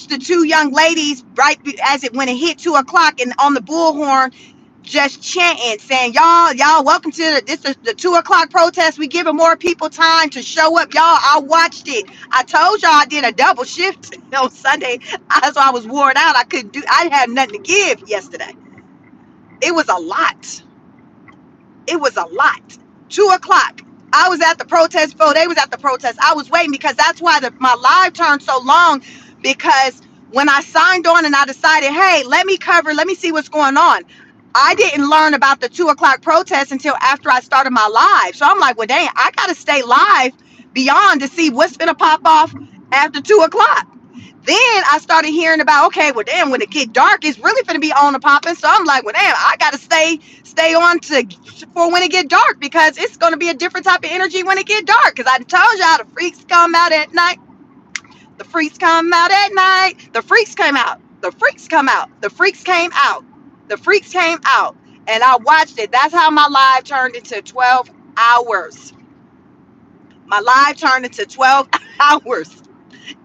the two young ladies right as it when it hit 2 o'clock and on the bullhorn just chanting, saying, y'all, welcome to the 2 o'clock protest. We giving more people time to show up. Y'all, I watched it. I told y'all I did a double shift on Sunday. So I was worn out. I had nothing to give yesterday. It was a lot. It was a lot. 2 o'clock. I was at the protest before they was at the protest. I was waiting because that's why my live turned so long, because when I signed on and I decided, hey, let me see what's going on. I didn't learn about the 2 o'clock protest until after I started my live. So I'm like, well, dang, I got to stay live beyond to see what's going to pop off after 2 o'clock. Then I started hearing about, okay, well, damn, when it get dark, it's really going to be on and popping. So I'm like, well, damn, I got to stay on for when it get dark, because it's going to be a different type of energy when it get dark. Because I told y'all the freaks come out at night. The freaks come out at night. The freaks came out. The freaks come out. The freaks came out. The freaks came out. And I watched it. That's how my live turned into 12 hours. My live turned into 12 hours.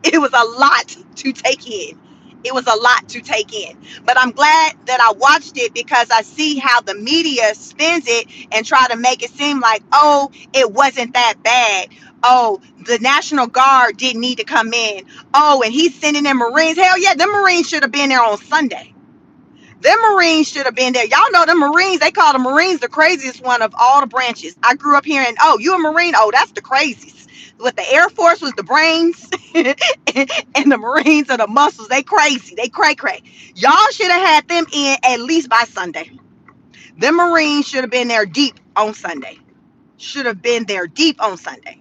It was a lot to take in. It was a lot to take in. But I'm glad that I watched it, because I see how the media spins it and try to make it seem like, oh, it wasn't that bad. Oh, the National Guard didn't need to come in. Oh, and he's sending in Marines. Hell yeah, the Marines should have been there on Sunday. Them Marines should have been there. Y'all know the Marines, they call the Marines the craziest one of all the branches. I grew up hearing, oh, you a Marine? Oh, that's the craziest. What the Air Force was the brains and the Marines are the muscles. They crazy. They cray. Y'all should have had them in at least by Sunday. The Marines should have been there deep on Sunday. Should have been there deep on Sunday.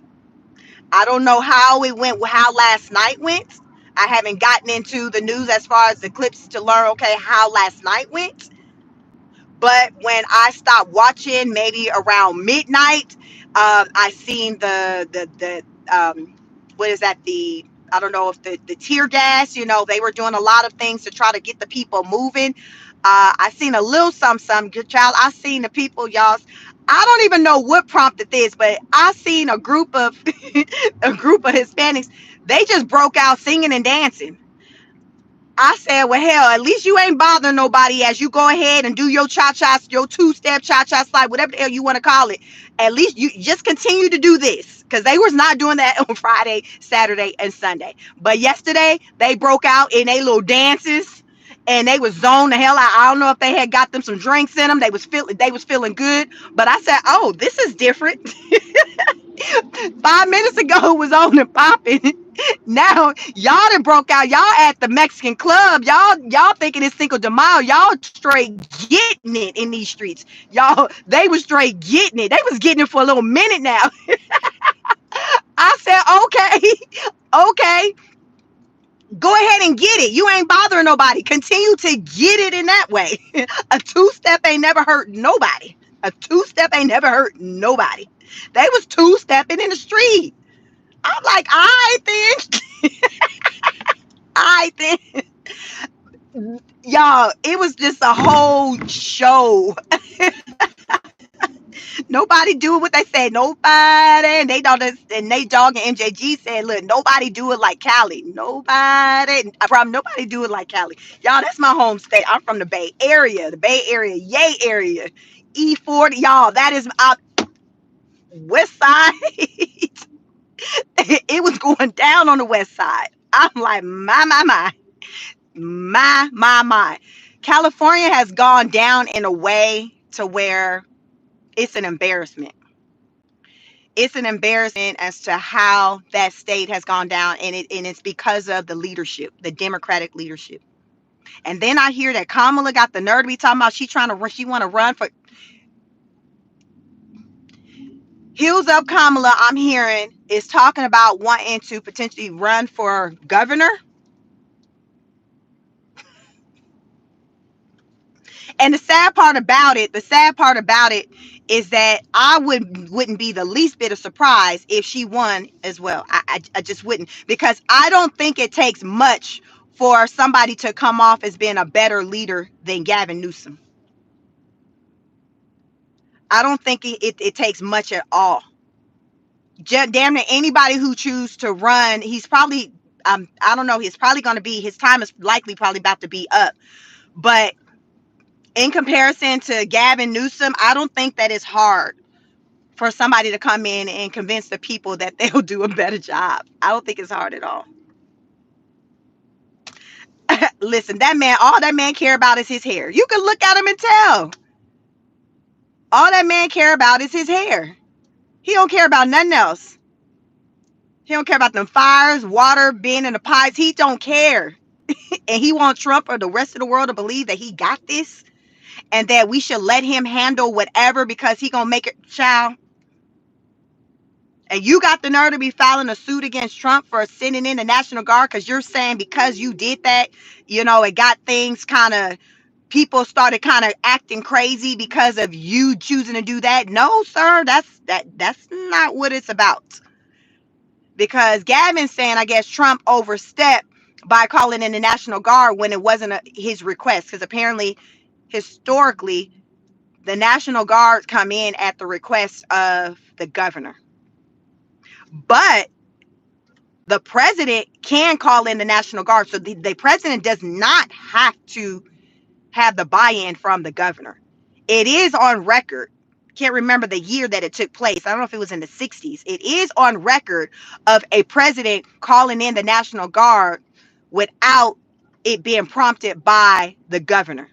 I don't know how it went, how last night went. I haven't gotten into the news as far as the clips to learn, okay, how last night went. But when I stopped watching, maybe around midnight, I seen what is that, I don't know if the tear gas, they were doing a lot of things to try to get the people moving. I seen a little some good child. I seen the people, y'all. I don't even know what prompted this, but I seen a group of a group of Hispanics. They just broke out singing and dancing. I said, well, hell, at least you ain't bothering nobody as you go ahead and do your cha-cha, your two-step cha-cha slide, whatever the hell you want to call it. At least you just continue to do this, because they was not doing that on Friday, Saturday, and Sunday. But yesterday, they broke out in their little dances, and they was zoned the hell out. I don't know if they had got them some drinks in them. They was feeling good. But I said, oh, this is different. 5 minutes ago it was on and popping. Now y'all done broke out. Y'all at the Mexican club. Y'all thinking it's Cinco de Mayo. Y'all straight getting it in these streets. Y'all, they was straight getting it. They was getting it for a little minute now. I said, okay, go ahead and get it. You ain't bothering nobody. Continue to get it in that way. A two-step ain't never hurt nobody. A two-step ain't never hurt nobody. They was two-stepping in the street. I'm like, I think, y'all, it was just a whole show. Nobody do what they said. Nobody. And they don't. And Nate Dogg and MJG said, look, nobody do it like Cali. Nobody. I promise, nobody do it like Cali. Y'all, that's my home state. I'm from the Bay Area. The Bay Area. Yay area. E40. Y'all, that is our west side. It was going down on the west side. I'm like, my. California has gone down in a way to where it's an embarrassment. It's an embarrassment as to how that state has gone down, and it's because of the leadership, the Democratic leadership. And then I hear that Kamala got the nerve to be talking about she want to run for. Heels Up Kamala, I'm hearing, is talking about wanting to potentially run for governor. And the sad part about it is that wouldn't be the least bit of surprise if she won as well. I just wouldn't, because I don't think it takes much for somebody to come off as being a better leader than Gavin Newsom. I don't think it takes much at all. Damn near anybody who chooses to run, he's probably, I don't know, he's probably going to be, his time is likely probably about to be up. But in comparison to Gavin Newsom, I don't think that it's hard for somebody to come in and convince the people that they'll do a better job. I don't think it's hard at all. Listen, that man, all that man care about is his hair. You can look at him and tell. All that man care about is his hair. He don't care about nothing else. He don't care about them fires, water, being in the pipes. He don't care. And he wants Trump or the rest of the world to believe that he got this and that we should let him handle whatever because he gonna make it, child. And you got the nerve to be filing a suit against Trump for sending in the National Guard because you're saying because you did that, it got things kind of, people started kind of acting crazy because of you choosing to do that. No, sir, that's not what it's about. Because Gavin's saying, I guess Trump overstepped by calling in the National Guard when it wasn't his request, because apparently, historically, the National Guard come in at the request of the governor. But the president can call in the National Guard. So the president does not have to have the buy-in from the governor. It is on record. Can't remember the year that it took place. I don't know if it was in the 60s. It is on record of a president calling in the National Guard without it being prompted by the governor.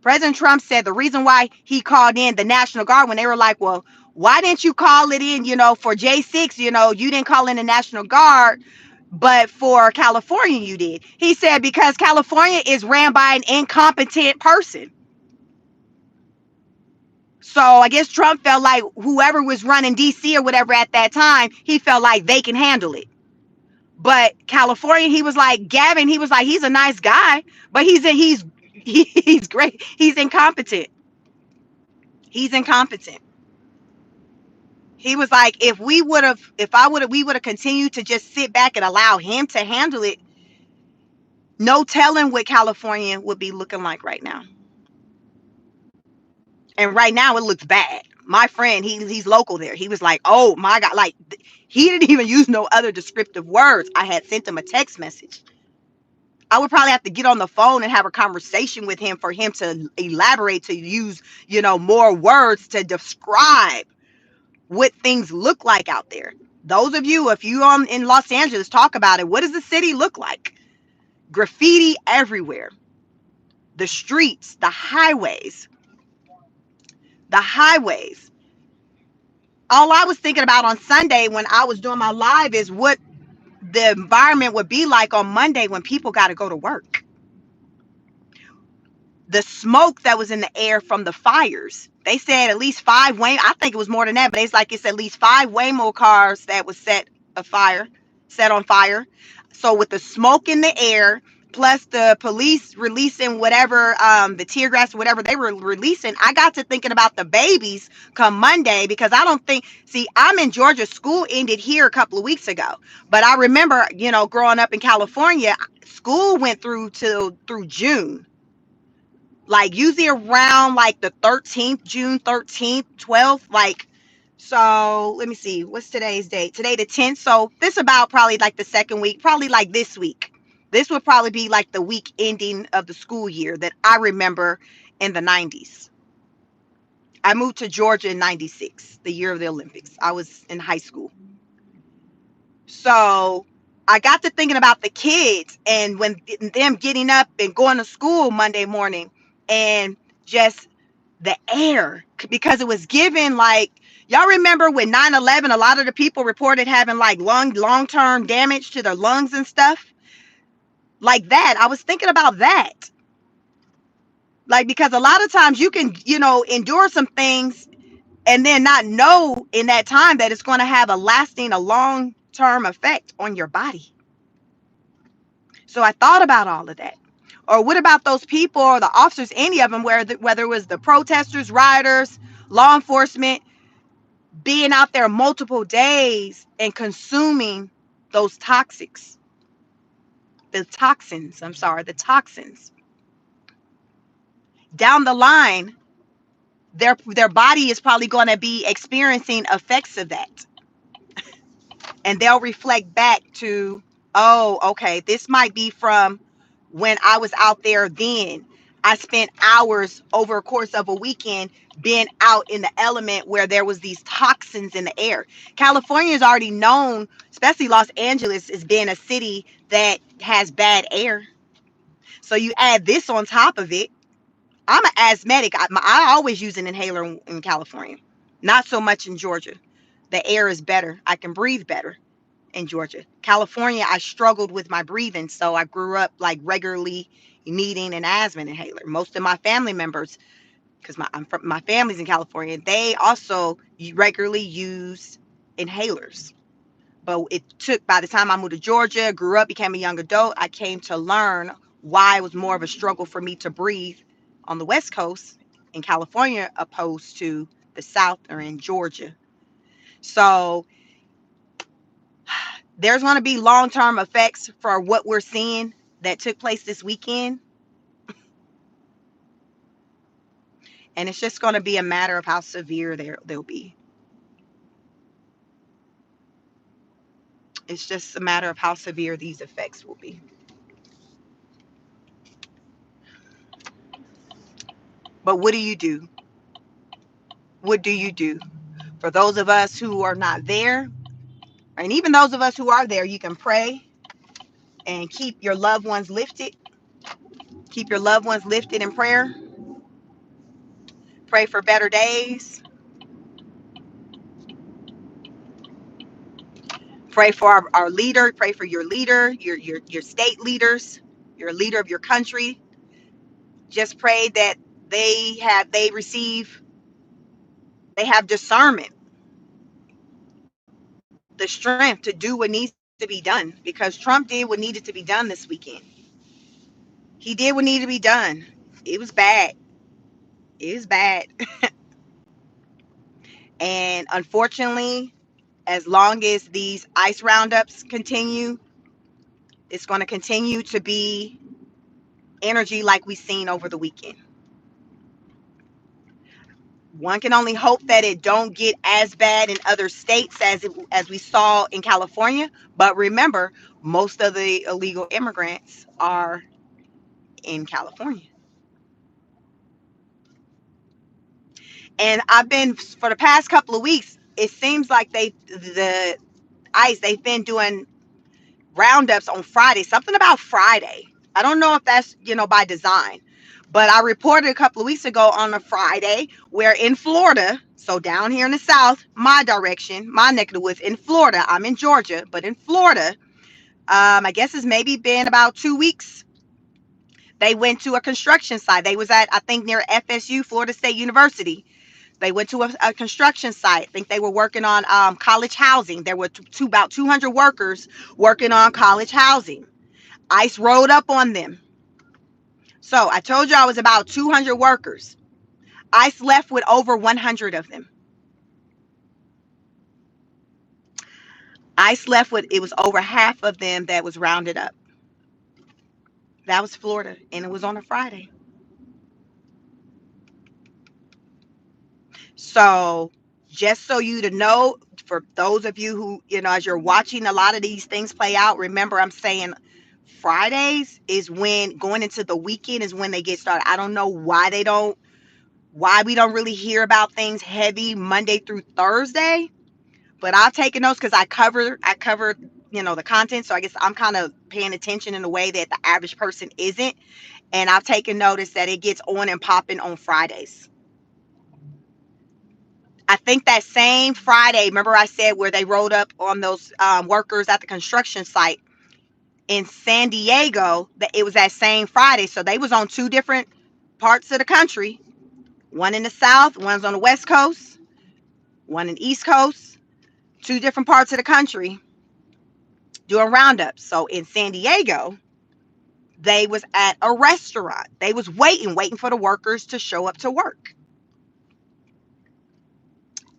President Trump said the reason why he called in the National Guard when they were like, well, why didn't you call it in, for J6, you didn't call in the National Guard, but for California you did. He said because California is ran by an incompetent person. So I guess Trump felt like whoever was running DC or whatever at that time, he felt like they can handle it. But California, he was like, Gavin, he was like, he's a nice guy, but he's great. He's incompetent. He's incompetent. He was like, we would have continued to just sit back and allow him to handle it, no telling what California would be looking like right now. And right now it looks bad. My friend, he's local there. He was like, oh my God, like he didn't even use no other descriptive words. I had sent him a text message. I would probably have to get on the phone and have a conversation with him for him to elaborate, to use, more words to describe what things look like out there. Those of you, if you in Los Angeles, talk about it. What does the city look like? Graffiti everywhere. The streets, the highways. All I was thinking about on Sunday when I was doing my live is what the environment would be like on Monday when people got to go to work. The smoke that was in the air from the fires. They said at least 5 Waymo, I think it was more than that, but it's at least 5 Waymo cars that was set on fire. So with the smoke in the air, plus the police releasing whatever, the tear gas or whatever they were releasing, I got to thinking about the babies come Monday, because I'm in Georgia. School ended here a couple of weeks ago, but I remember, growing up in California, school went through June. Like usually around like the 13th, June 13th, 12th, so let me see, what's today's date? Today the 10th. So this about probably like the second week, probably like this week. This would probably be like the week ending of the school year that I remember in the 90s. I moved to Georgia in 96, the year of the Olympics. I was in high school. So I got to thinking about the kids and when them getting up and going to school Monday morning, and just the air, because it was given like, y'all remember when 9/11, a lot of the people reported having like long-term damage to their lungs and stuff like that. I was thinking about that, like, because a lot of times you can endure some things and then not know in that time that it's going to have a long term effect on your body. So I thought about all of that. Or what about those people or the officers, any of them, whether it was the protesters, rioters, law enforcement, being out there multiple days and consuming those the toxins. Down the line, their body is probably going to be experiencing effects of that. And they'll reflect back to, oh, okay, this might be from when I was out there then. I spent hours over a course of a weekend being out in the element where there was these toxins in the air. California is already known, especially Los Angeles, as being a city that has bad air. So you add this on top of it. I'm an asthmatic. I always use an inhaler in California, not so much in Georgia. The air is better. I can breathe better in Georgia. California, I struggled with my breathing, so I grew up like regularly needing an asthma inhaler. Most of my family members, because my family's in California, they also regularly use inhalers. But it took, by the time I moved to Georgia, grew up, became a young adult, I came to learn why it was more of a struggle for me to breathe on the West Coast in California opposed to the South or in Georgia. So there's going to be long-term effects for what we're seeing that took place this weekend. And it's just going to be a matter of how severe they'll be. It's just a matter of how severe these effects will be. But what do you do? What do you do? For those of us who are not there, and even those of us who are there, you can pray and keep your loved ones lifted. Keep your loved ones lifted in prayer. Pray for better days. Pray for our leader. Pray for your leader, your state leaders, your leader of your country. Just pray that they have discernment, the strength to do what needs to be done, because Trump did what needed to be done this weekend. He did what needed to be done. It was bad. It was bad. And unfortunately, as long as these ICE roundups continue, it's going to continue to be energy like we've seen over the weekend. One can only hope that it don't get as bad in other states as we saw in California. But remember, most of the illegal immigrants are in California. And I've been, for the past couple of weeks, it seems like the ICE, they've been doing roundups on Friday, something about Friday. I don't know if that's, by design, but I reported a couple of weeks ago on a Friday where in Florida, so down here in the South, my direction, my neck of the woods in Florida, I'm in Georgia, but in Florida, I guess it's maybe been about 2 weeks. They went to a construction site. They was at, I think, near FSU, Florida State University. They went to a construction site. I think they were working on college housing. There were about 200 workers working on college housing. ICE rolled up on them. So I told you I was about 200 workers. ICE left with over 100 of them. ICE left with, it was over half of them that was rounded up. That was Florida, and it was on a Friday. So just so you to know, for those of you who, as you're watching a lot of these things play out, remember I'm saying Fridays is when, going into the weekend is when they get started. I don't know why we don't really hear about things heavy Monday through Thursday, but I've taken notes because I cover the content. So I guess I'm kind of paying attention in a way that the average person isn't. And I've taken notice that it gets on and popping on Fridays. I think that same Friday, remember I said where they rolled up on those workers at the construction site in San Diego, that it was that same Friday. So they was on two different parts of the country, one in the South, one's on the West Coast. one in the East Coast, two different parts of the country doing roundups. So in San Diego, they was at a restaurant. They was waiting for the workers to show up to work.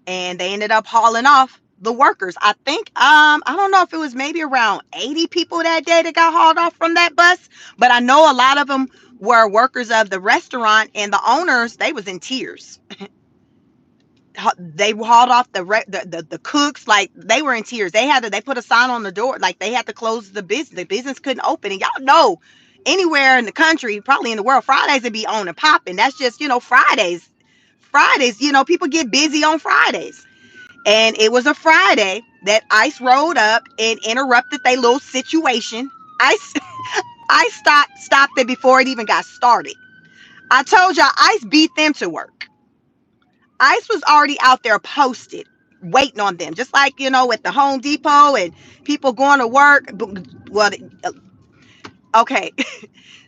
And they ended up hauling off the workers. I think I don't know if it was maybe around 80 people that day that got hauled off from that bus, but I know a lot of them were workers of the restaurant, and the owners, they was in tears. They hauled off the cooks, like they were in tears. They put a sign on the door, like they had to close the business. The business couldn't open. And y'all know, anywhere in the country, probably in the world, Fridays would be on and popping. That's just, Fridays, people get busy on Fridays. And it was a Friday that ICE rolled up and interrupted their little situation. ICE, I stopped it before it even got started. I told y'all, ICE beat them to work. ICE was already out there posted, waiting on them, just like, at the Home Depot and people going to work. Well, okay.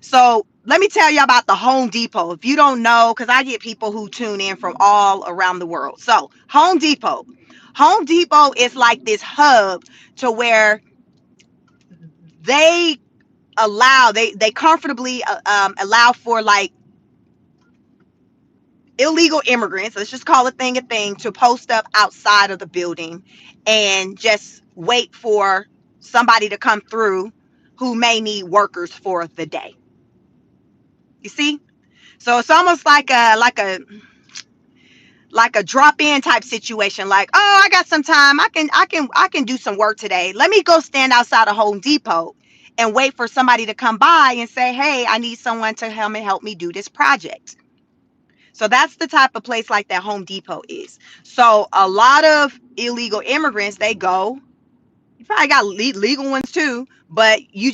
So let me tell you about the Home Depot. If you don't know, because I get people who tune in from all around the world. So Home Depot. Home Depot is like this hub to where they they comfortably allow for like illegal immigrants, let's just call a thing, to post up outside of the building and just wait for somebody to come through who may need workers for the day. You see? So it's almost like a drop-in type situation. Like, oh, I got some time. I can do some work today. Let me go stand outside of Home Depot and wait for somebody to come by and say, hey, I need someone to help me do this project. So that's the type of place like that Home Depot is. So a lot of illegal immigrants, they go. You probably got legal ones too, but you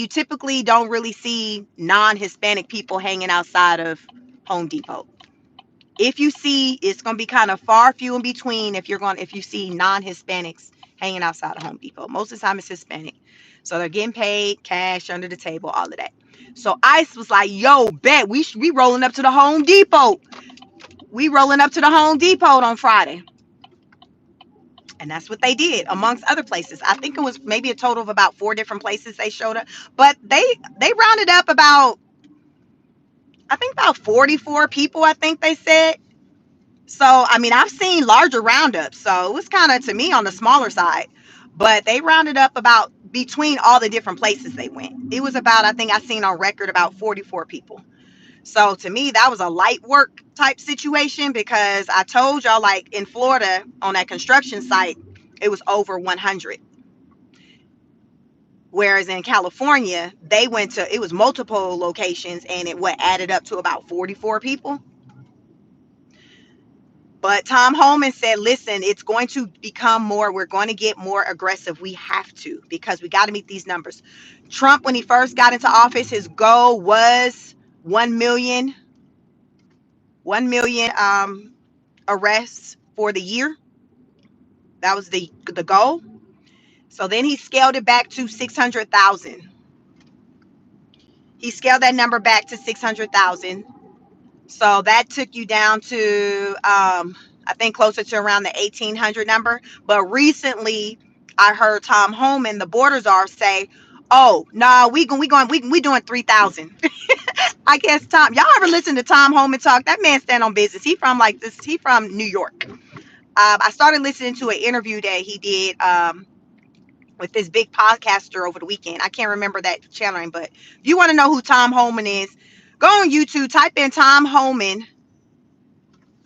typically don't really see non-Hispanic people hanging outside of Home Depot. If you see, it's going to be kind of far few in between if you see non-Hispanics hanging outside of Home Depot. Most of the time it's Hispanic. So they're getting paid cash under the table, all of that. So ICE was like, yo, bet we rolling up to the Home Depot. We rolling up to the Home Depot on Friday. And that's what they did, amongst other places. I think it was maybe a total of about 4 different places they showed up. But they rounded up about 44 people, I think they said. So, I mean, I've seen larger roundups. So it was kind of, to me, on the smaller side. But they rounded up about, between all the different places they went, it was about, I think I seen on record, about 44 people. So to me, that was a light work type situation, because I told y'all, like in Florida on that construction site, it was over 100. Whereas in California, it was multiple locations, and it added up to about 44 people. But Tom Homan said, listen, it's going to become more, we're going to get more aggressive. We have to, because we got to meet these numbers. Trump, when he first got into office, his goal was 1 million arrests for the year. That was the goal. So then he scaled it back to 600,000. He scaled that number back to 600,000. So that took you down to, I think, closer to around the 1,800 number. But recently, I heard Tom Homan, the border czar, say, "Oh no, we doing 3,000." I guess y'all ever listen to Tom Homan talk? That man stand on business. He from New York. I started listening to an interview that he did with this big podcaster over the weekend. I can't remember that channel name, but if you want to know who Tom Homan is, go on YouTube, type in Tom Homan.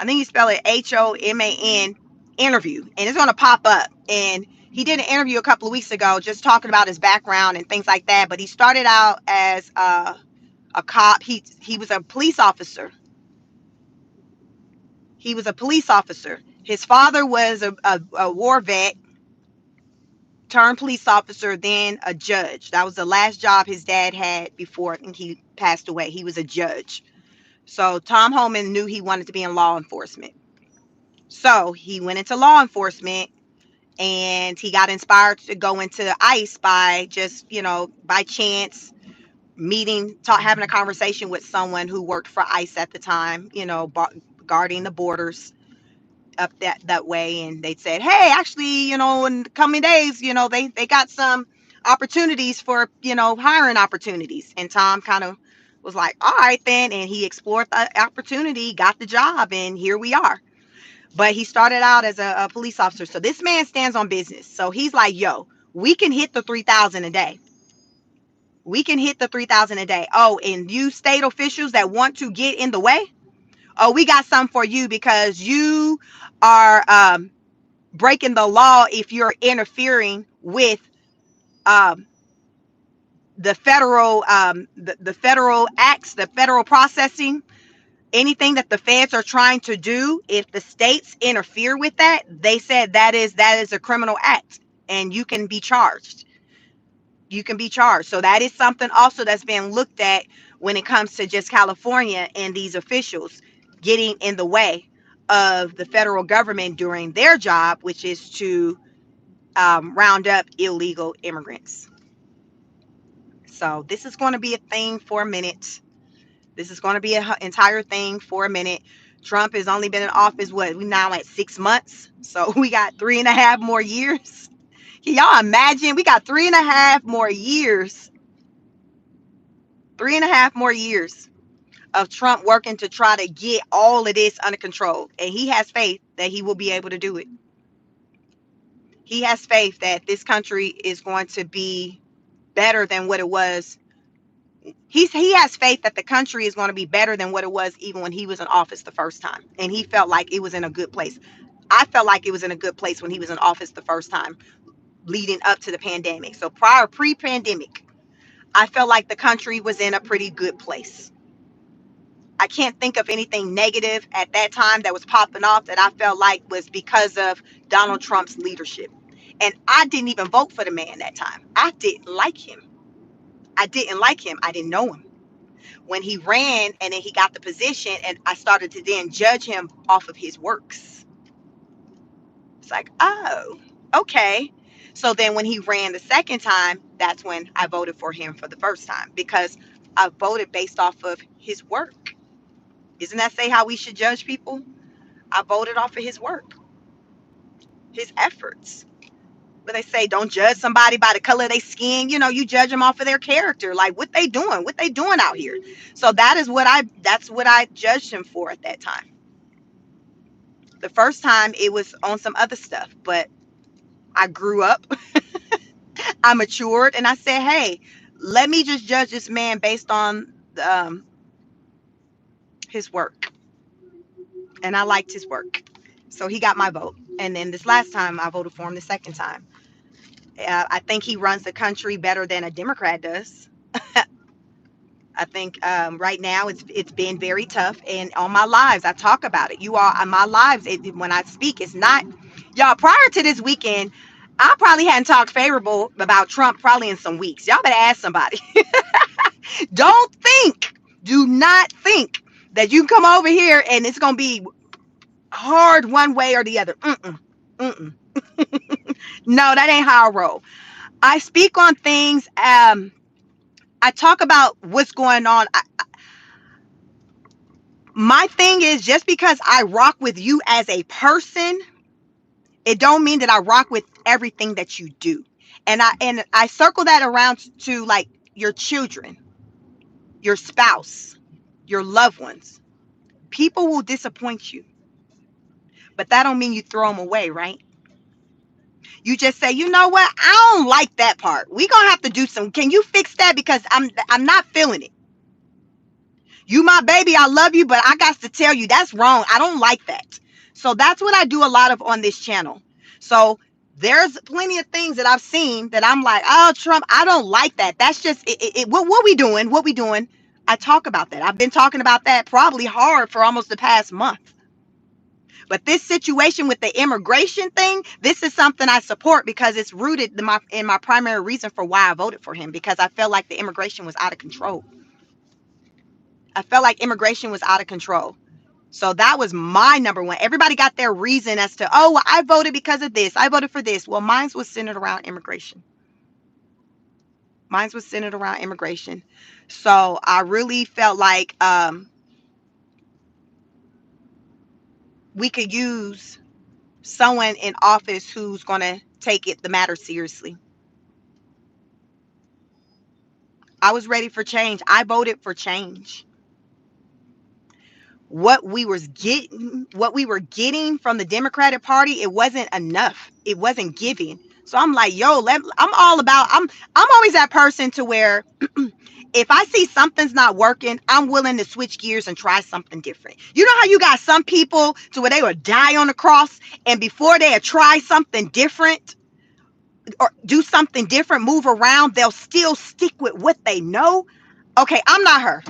I think you spell it HOMAN interview, and it's going to pop up. And he did an interview a couple of weeks ago just talking about his background and things like that. But he started out as a cop. He was a police officer. He was a police officer. His father was a war vet turned police officer, then a judge. That was the last job his dad had before I think he passed away. He was a judge. So Tom Homan knew he wanted to be in law enforcement. So he went into law enforcement, and he got inspired to go into ICE by just, by chance, having a conversation with someone who worked for ICE at the time, guarding the borders. up that way, and they said, hey, actually, in the coming days, they got some opportunities for, hiring opportunities. And Tom kind of was like, all right then, and he explored the opportunity, got the job, and here we are. But he started out as a police officer. So this man stands on business. So he's like, yo, we can hit the 3,000 a day. We can hit the 3,000 a day. Oh, and you state officials that want to get in the way, oh, we got some for you, because you are breaking the law if you're interfering with um, the federal the federal acts, the federal processing, anything that the feds are trying to do. If the states interfere with that, they said that is a criminal act, and you can be charged. You can be charged. So that is something also that's being looked at when it comes to just California and these officials getting in the way of the federal government doing their job, which is to round up illegal immigrants. So this is going to be a thing for a minute. This is going to be an entire thing for a minute. Trump has only been in office, what, we now at 6 months. So we got 3.5 more years. Can y'all imagine? We got 3.5 more years. 3.5 more years of Trump working to try to get all of this under control. And he has faith that he will be able to do it. He has faith that this country is going to be better than what it was. He has faith that the country is going to be better than what it was even when he was in office the first time. And he felt like it was in a good place. I felt like it was in a good place when he was in office the first time leading up to the pandemic. So pre-pandemic, I felt like the country was in a pretty good place. I can't think of anything negative at that time that was popping off that I felt like was because of Donald Trump's leadership. And I didn't even vote for the man that time. I didn't like him. I didn't like him. I didn't know him. When he ran and then he got the position, and I started to then judge him off of his works. It's like, oh, okay. So then when he ran the second time, that's when I voted for him for the first time, because I voted based off of his work. Isn't that say how we should judge people? I voted off of his work, his efforts. But they say don't judge somebody by the color of their skin. You judge them off of their character, like what they doing out here. So that's what I judged him for at that time. The first time it was on some other stuff, but I grew up, I matured, and I said, hey, let me just judge this man based on his work. And I liked his work. So he got my vote. And then this last time I voted for him the second time. I think he runs the country better than a Democrat does. I think right now it's been very tough, and on my lives I talk about it. You all on my lives, when I speak, it's not y'all. Prior to this weekend, I probably hadn't talked favorable about Trump probably in some weeks. Y'all better ask somebody. Do not think that you can come over here and it's gonna be hard one way or the other. Mm-mm. No, that ain't how I roll. I speak on things. I talk about what's going on. My thing is, just because I rock with you as a person, it don't mean that I rock with everything that you do. And I circle that around to like your children, your spouse, your loved ones. People will disappoint you, but that don't mean you throw them away, right? You just say, you know what? I don't like that part. We gonna have to do some. Can you fix that, because I'm not feeling it. You my baby, I love you, but I got to tell you that's wrong. I don't like that. So that's what I do a lot of on this channel. So there's plenty of things that I've seen that I'm like, oh, Trump, I don't like that. That's just what we doing? What we doing? I talk about that. I've been talking about that probably hard for almost the past month. But this situation with the immigration thing, this is something I support, because it's rooted in my primary reason for why I voted for him, because I felt like the immigration was out of control. I felt like immigration was out of control. So that was my number one. Everybody got their reason as to, oh, well, I voted because of this. I voted for this. Well, mine was centered around immigration. Mine was centered around immigration. So I really felt like we could use someone in office who's going to take the matter seriously. I was ready for change. I voted for change. What we were getting from the Democratic Party, it wasn't enough. It wasn't giving. So I'm like, yo, I'm all about. I'm always that person to where if I see something's not working, I'm willing to switch gears and try something different. You know how you got some people to where they would die on the cross, and before they had tried something different or do something different, move around, they'll still stick with what they know. Okay, I'm not her.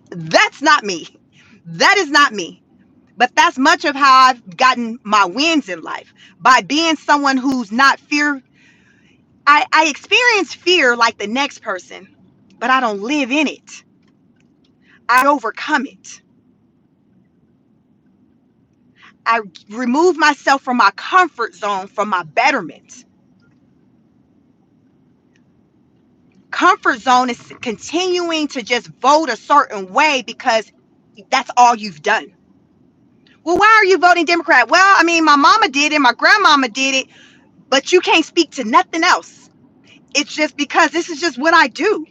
That's not me. That is not me. But that's much of how I've gotten my wins in life, by being someone who's not fear. I experience fear like the next person, but I don't live in it. I overcome it. I remove myself from my comfort zone for my betterment. Comfort zone is continuing to just vote a certain way because that's all you've done. Well, why are you voting Democrat? Well, I mean, my mama did it, my grandmama did it, but you can't speak to nothing else. It's just because this is just what I do.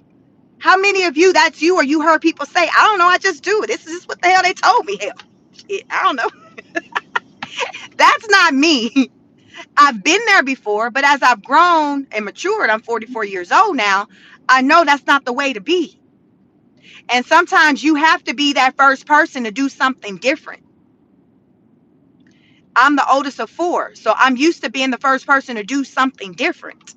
How many of you, that's you, or you heard people say, I don't know, I just do it. This is just what the hell they told me. Hell, shit, I don't know. That's not me. I've been there before, but as I've grown and matured, I'm 44 years old now, I know that's not the way to be. And sometimes you have to be that first person to do something different. I'm the oldest of four, so I'm used to being the first person to do something different.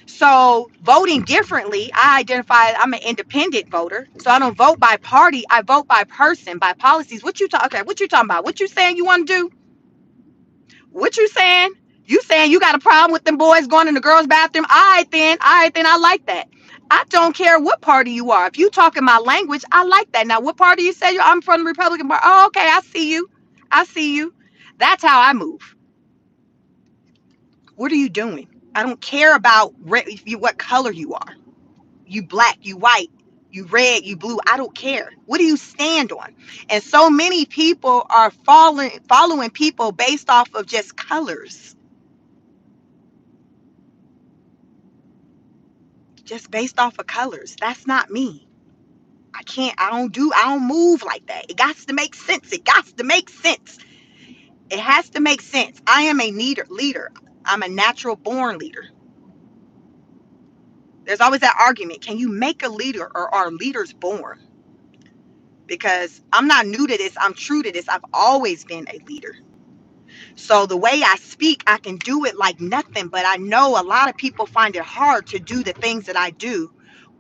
So voting differently, I identify I'm an independent voter. So I don't vote by party. I vote by person, by policies. Okay, what you talking about? What you saying you want to do? What you saying? You saying you got a problem with them boys going in the girls' bathroom? All right then, I like that. I don't care what party you are. If you talking my language, I like that. Now, what party you say I'm from the Republican Party? Oh, okay, I see you. I see you. That's how I move. What are you doing? I don't care about what color you are. You black, you white, you red, you blue. I don't care. What do you stand on? And so many people are following people based off of just colors, just based off of colors. That's not me. I don't move like that. It got to make sense. It got to make sense. It has to make sense. I am a leader. I'm a natural born leader. There's always that argument. Can you make a leader, or are leaders born? Because I'm not new to this. I'm true to this. I've always been a leader. So the way I speak, I can do it like nothing. But I know a lot of people find it hard to do the things that I do,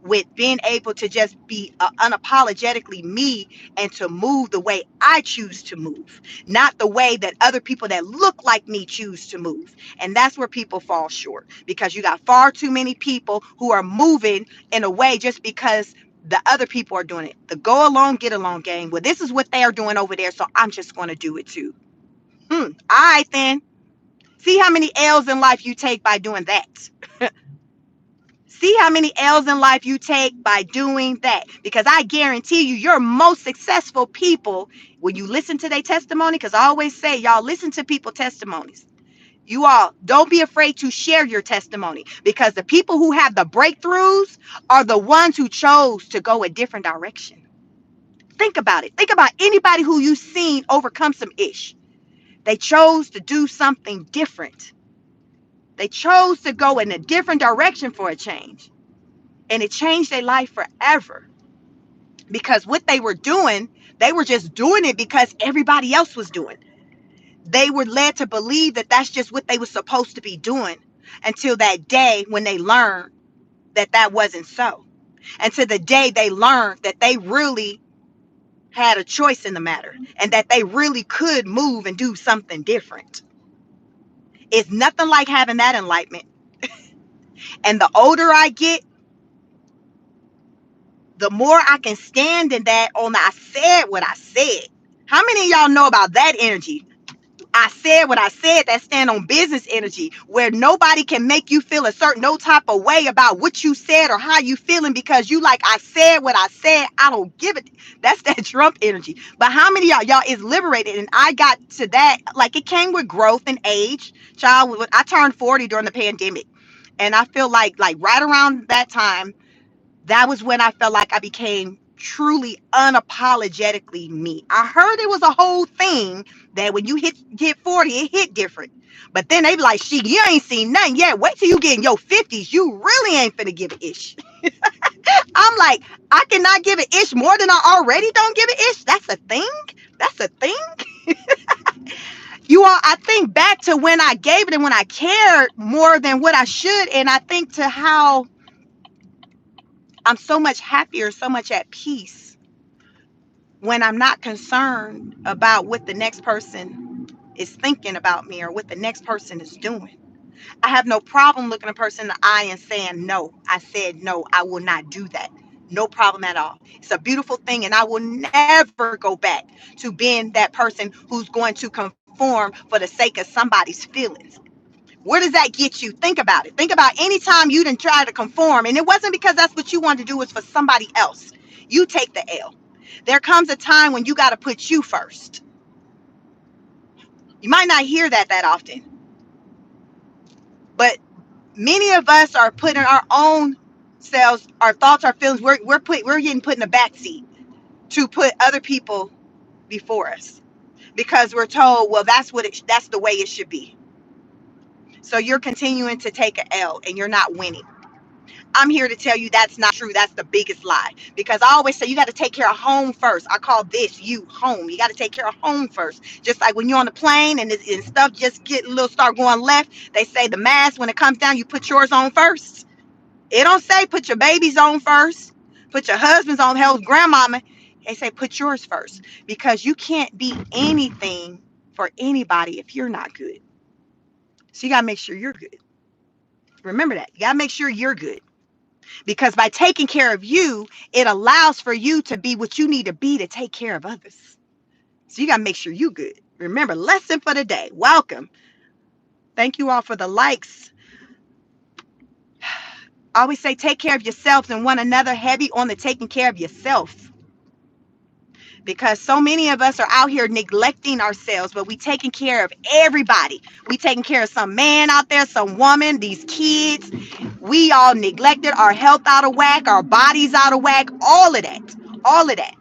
with being able to just be unapologetically me, and to move the way I choose to move, not the way that other people that look like me choose to move. And that's where people fall short, because you got far too many people who are moving in a way just because the other people are doing it. The go along, get along game. Well, this is what they are doing over there, so I'm just going to do it too. All right, then. See how many L's in life you take by doing that. See how many L's in life you take by doing that. Because I guarantee you, your most successful people, when you listen to their testimony, because I always say, y'all listen to people's testimonies. You all don't be afraid to share your testimony, because the people who have the breakthroughs are the ones who chose to go a different direction. Think about it. Think about anybody who you've seen overcome some ish. They chose to do something different. They chose to go in a different direction for a change. And it changed their life forever. Because what they were doing, they were just doing it because everybody else was doing. They were led to believe that that's just what they were supposed to be doing, until that day when they learned that that wasn't so. Until the day they learned that they really had a choice in the matter, and that they really could move and do something different. It's nothing like having that enlightenment. And the older I get, the more I can stand in that on I said what I said. How many of y'all know about that energy? I said what I said. That stand on business energy, where nobody can make you feel a certain no type of way about what you said or how you feeling, because you like, I said what I said. I don't give it. That's that Trump energy. But how many of y'all is liberated? And I got to that, like, it came with growth and age. Child, I turned 40 during the pandemic, and I feel like right around that time, that was when I felt like I became truly unapologetically me. I heard it was a whole thing that when you hit 40, it hit different. But then they be like, she, you ain't seen nothing yet. Wait till you get in your 50s. You really ain't finna give a ish. I'm like, I cannot give a ish more than I already don't give a ish. That's a thing. That's a thing. You all, I think back to when I gave it and when I cared more than what I should. And I think to how I'm so much happier, so much at peace when I'm not concerned about what the next person is thinking about me or what the next person is doing. I have no problem looking a person in the eye and saying, no, I said no, I will not do that. No problem at all. It's a beautiful thing, and I will never go back to being that person who's going to conform for the sake of somebody's feelings. Where does that get you? Think about it. Think about any time you didn't try to conform, and it wasn't because that's what you wanted to do, it's for somebody else. You take the L. There comes a time when you got to put you first. You might not hear that often, but many of us are putting our own selves, our thoughts, our feelings. We're getting put in the back seat to put other people before us because we're told, well, that's the way it should be. So you're continuing to take an L and you're not winning. I'm here to tell you that's not true. That's the biggest lie. Because I always say you got to take care of home first. I call this you home. You got to take care of home first. Just like when you're on the plane and stuff just get a little start going left, they say the mask, when it comes down, you put yours on first. It don't say put your babies on first. Put your husband's on, hell, grandmama. They say put yours first. Because you can't be anything for anybody if you're not good. So you got to make sure you're good. Remember that. You got to make sure you're good. Because by taking care of you, it allows for you to be what you need to be to take care of others. So you got to make sure you good. Remember, lesson for the day. Welcome. Thank you all for the likes. I always say take care of yourselves and one another, heavy on the taking care of yourself. Because so many of us are out here neglecting ourselves, but we taking care of everybody. We taking care of some man out there, some woman, these kids. We all neglected, our health out of whack, our bodies out of whack, all of that. All of that.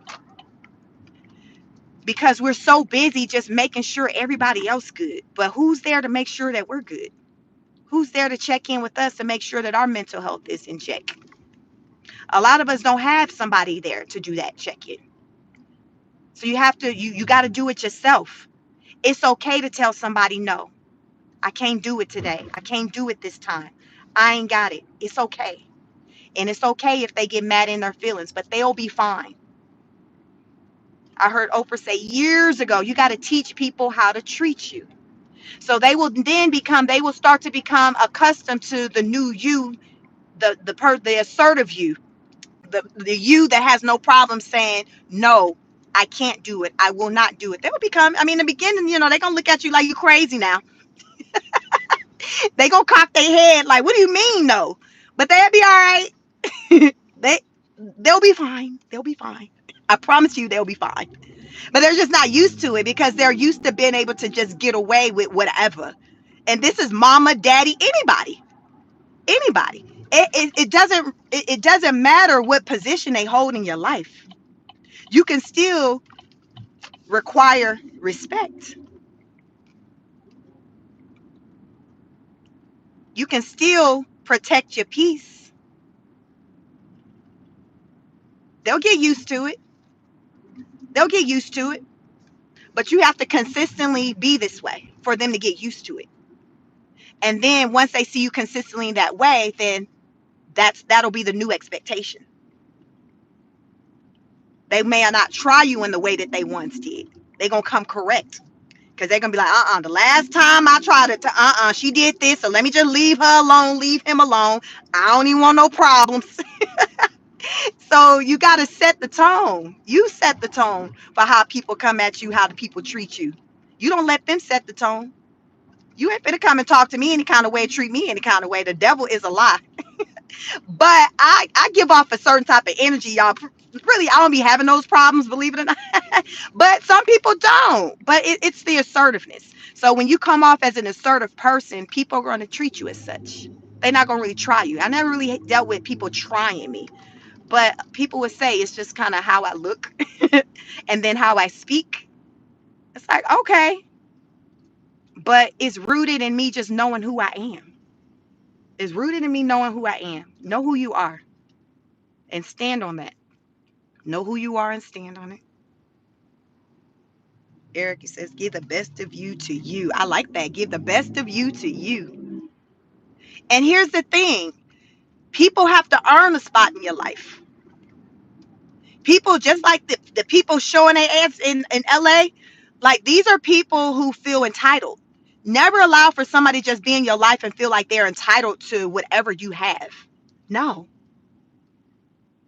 Because we're so busy just making sure everybody else good. But who's there to make sure that we're good? Who's there to check in with us to make sure that our mental health is in check? A lot of us don't have somebody there to do that check-in. So you got to do it yourself. It's okay to tell somebody, no, I can't do it today. I can't do it this time. I ain't got it. It's okay. And it's okay if they get mad in their feelings, but they'll be fine. I heard Oprah say years ago, you got to teach people how to treat you. So they will start to become accustomed to the new you, the assertive you, the you that has no problem saying, no, I can't do it. I will not do it. They will become, I mean, in the beginning, they're going to look at you like you crazy now. They going to cock their head like, what do you mean, no? But they'll be all right. They'll be fine. They'll be fine. I promise you they'll be fine. But they're just not used to it because they're used to being able to just get away with whatever. And this is mama, daddy, anybody. It doesn't matter what position they hold in your life. You can still require respect. You can still protect your peace. They'll get used to it. They'll get used to it. But you have to consistently be this way for them to get used to it. And then once they see you consistently that way, then that'll be the new expectation. They may not try you in the way that they once did. They're going to come correct. Because they're going to be like, the last time I tried it, she did this, so let me just leave her alone, leave him alone. I don't even want no problems. So you got to set the tone. You set the tone for how people come at you, how the people treat you. You don't let them set the tone. You ain't finna come and talk to me any kind of way, treat me any kind of way. The devil is a lie. But I give off a certain type of energy, y'all. Really, I don't be having those problems, believe it or not. But some people don't. But it's the assertiveness. So when you come off as an assertive person, people are going to treat you as such. They're not going to really try you. I never really dealt with people trying me, but people would say it's just kind of how I look and then how I speak. It's like, okay, but it's rooted in me just knowing who I am. It's rooted in me knowing who I am. Know who you are and stand on that. Know who you are and stand on it. Eric says, give the best of you to you. I like that. Give the best of you to you. And here's the thing, people have to earn a spot in your life. People just like the people showing their ads in LA, like these are people who feel entitled. Never allow for somebody just be in your life and feel like they're entitled to whatever you have. No.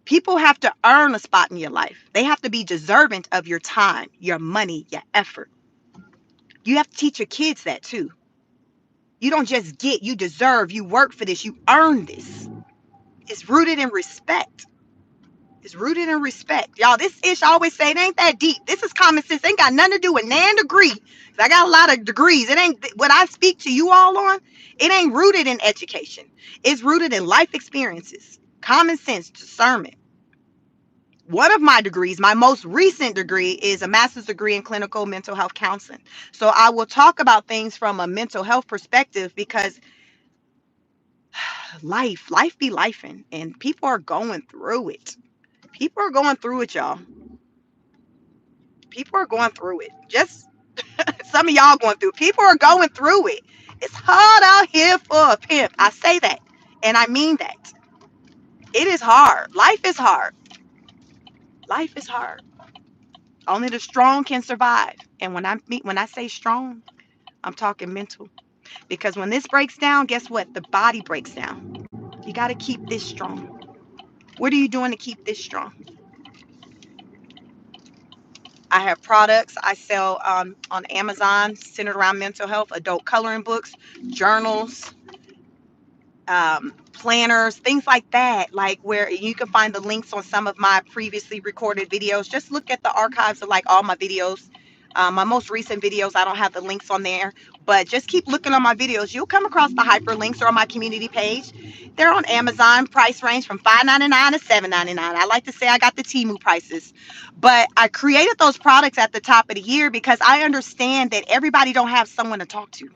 People have to earn a spot in your life. They have to be deserving of your time, your money, your effort. You have to teach your kids that too. You don't just get, you deserve, you work for this, you earn this. It's rooted in respect. It's rooted in respect. Y'all, this ish I always say it ain't that deep. This is common sense. It ain't got nothing to do with nan degree. I got a lot of degrees. It ain't what I speak to you all on. It ain't rooted in education. It's rooted in life experiences, common sense, discernment. One of my degrees, my most recent degree, is a master's degree in clinical mental health counseling. So I will talk about things from a mental health perspective because life be lifing and people are going through it. People are going through it, y'all. People are going through it. Just some of y'all going through it. People are going through it. It's hard out here for a pimp. I say that. And I mean that. It is hard. Life is hard. Life is hard. Only the strong can survive. And when I say strong, I'm talking mental. Because when this breaks down, guess what? The body breaks down. You got to keep this strong. What are you doing to keep this strong? I have products I sell on Amazon centered around mental health, adult coloring books, journals, planners, things like that, like where you can find the links on some of my previously recorded videos. Just look at the archives of like all my videos. My most recent videos, I don't have the links on there, but just keep looking on my videos. You'll come across the hyperlinks or on my community page. They're on Amazon, price range from $5.99 to $7.99. I like to say I got the Temu prices, but I created those products at the top of the year because I understand that everybody don't have someone to talk to.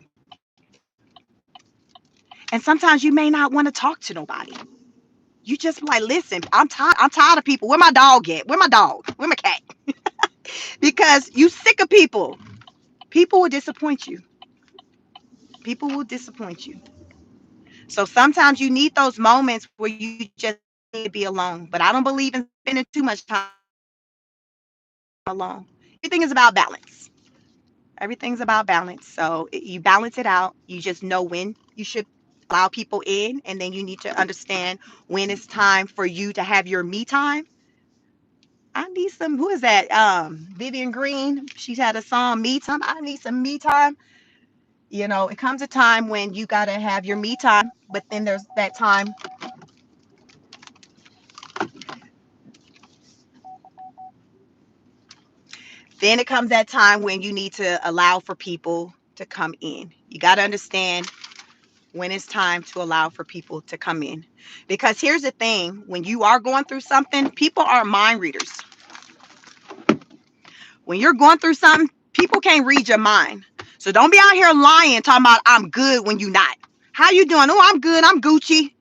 And sometimes you may not want to talk to nobody. You just like, listen, I'm tired. I'm tired of people. Where my dog at? Where my dog? Where my cat? Because you sick of people. People will disappoint you. People will disappoint you. So sometimes you need those moments where you just need to be alone. But I don't believe in spending too much time alone. Everything is about balance. Everything's about balance. So you balance it out. You just know when you should allow people in, and then you need to understand when it's time for you to have your me time. I need some, who is that? Vivian Green. She's had a song, Me Time. I need some me time. You know, it comes a time when you got to have your me time, but then there's that time. Then it comes that time when you need to allow for people to come in. You got to understand when it's time to allow for people to come in. Because here's the thing, when you are going through something, people are mind readers. When you're going through something, people can't read your mind. So don't be out here lying, talking about I'm good when you're not. How you doing? Oh, I'm good. I'm Gucci.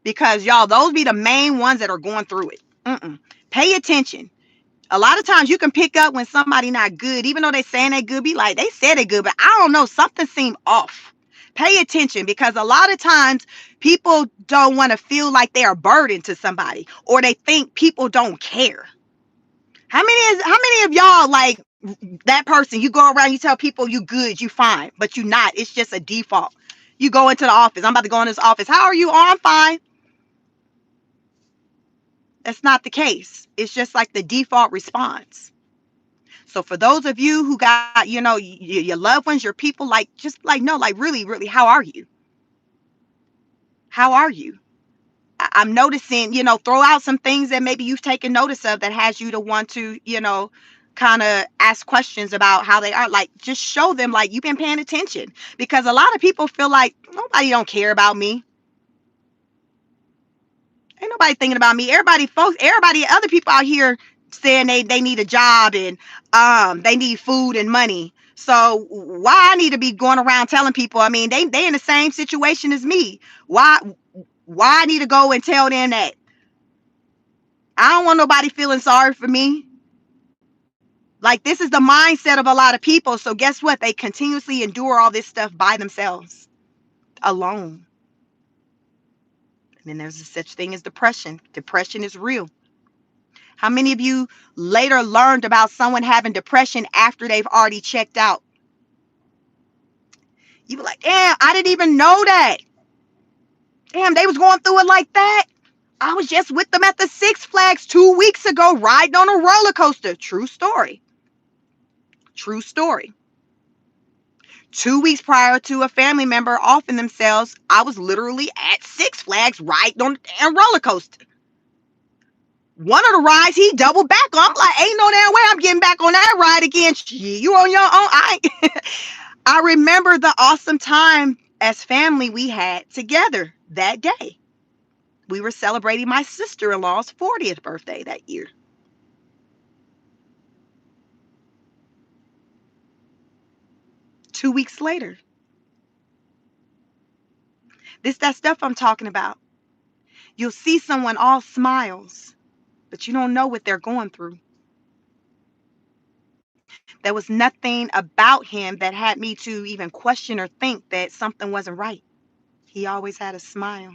Because y'all, those be the main ones that are going through it. Pay attention. A lot of times you can pick up when somebody not good, even though they saying they good, be like, they said they good, but I don't know, something seemed off. Pay attention, because a lot of times people don't want to feel like they're a burden to somebody, or they think people don't care. How many of y'all like that person, you go around, you tell people you good, you fine, but you not. It's just a default. You go into the office. I'm about to go in this office. How are you? Oh, I'm fine. That's not the case. It's just like the default response. So for those of you who got, your loved ones, your people, like, just like, no, like, really, really, how are you? How are you? I'm noticing, throw out some things that maybe you've taken notice of that has you to want to, kind of ask questions about how they are. Like, just show them like you've been paying attention, because a lot of people feel like nobody don't care about me. Ain't nobody thinking about me. Everybody, other people out here saying they need a job, and they need food and money. So why I need to be going around telling people? I mean, they in the same situation as me. Why I need to go and tell them that? I don't want nobody feeling sorry for me. Like, this is the mindset of a lot of people. So guess what? They continuously endure all this stuff by themselves, alone. And then there's such thing as depression. Depression is real. How many of you later learned about someone having depression after they've already checked out? You were like, damn, I didn't even know that. Damn, they was going through it like that. I was just with them at the Six Flags 2 weeks ago, riding on a roller coaster. True story. True story. 2 weeks prior to a family member offing themselves, I was literally at Six Flags riding on a roller coaster. One of the rides, he doubled back on. I'm like, ain't no damn way I'm getting back on that ride again. You on your own. I remember the awesome time as family we had together that day. We were celebrating my sister-in-law's 40th birthday that year. Two weeks later. That stuff I'm talking about. You'll see someone all smiles, but you don't know what they're going through. There was nothing about him that had me to even question or think that something wasn't right. He always had a smile.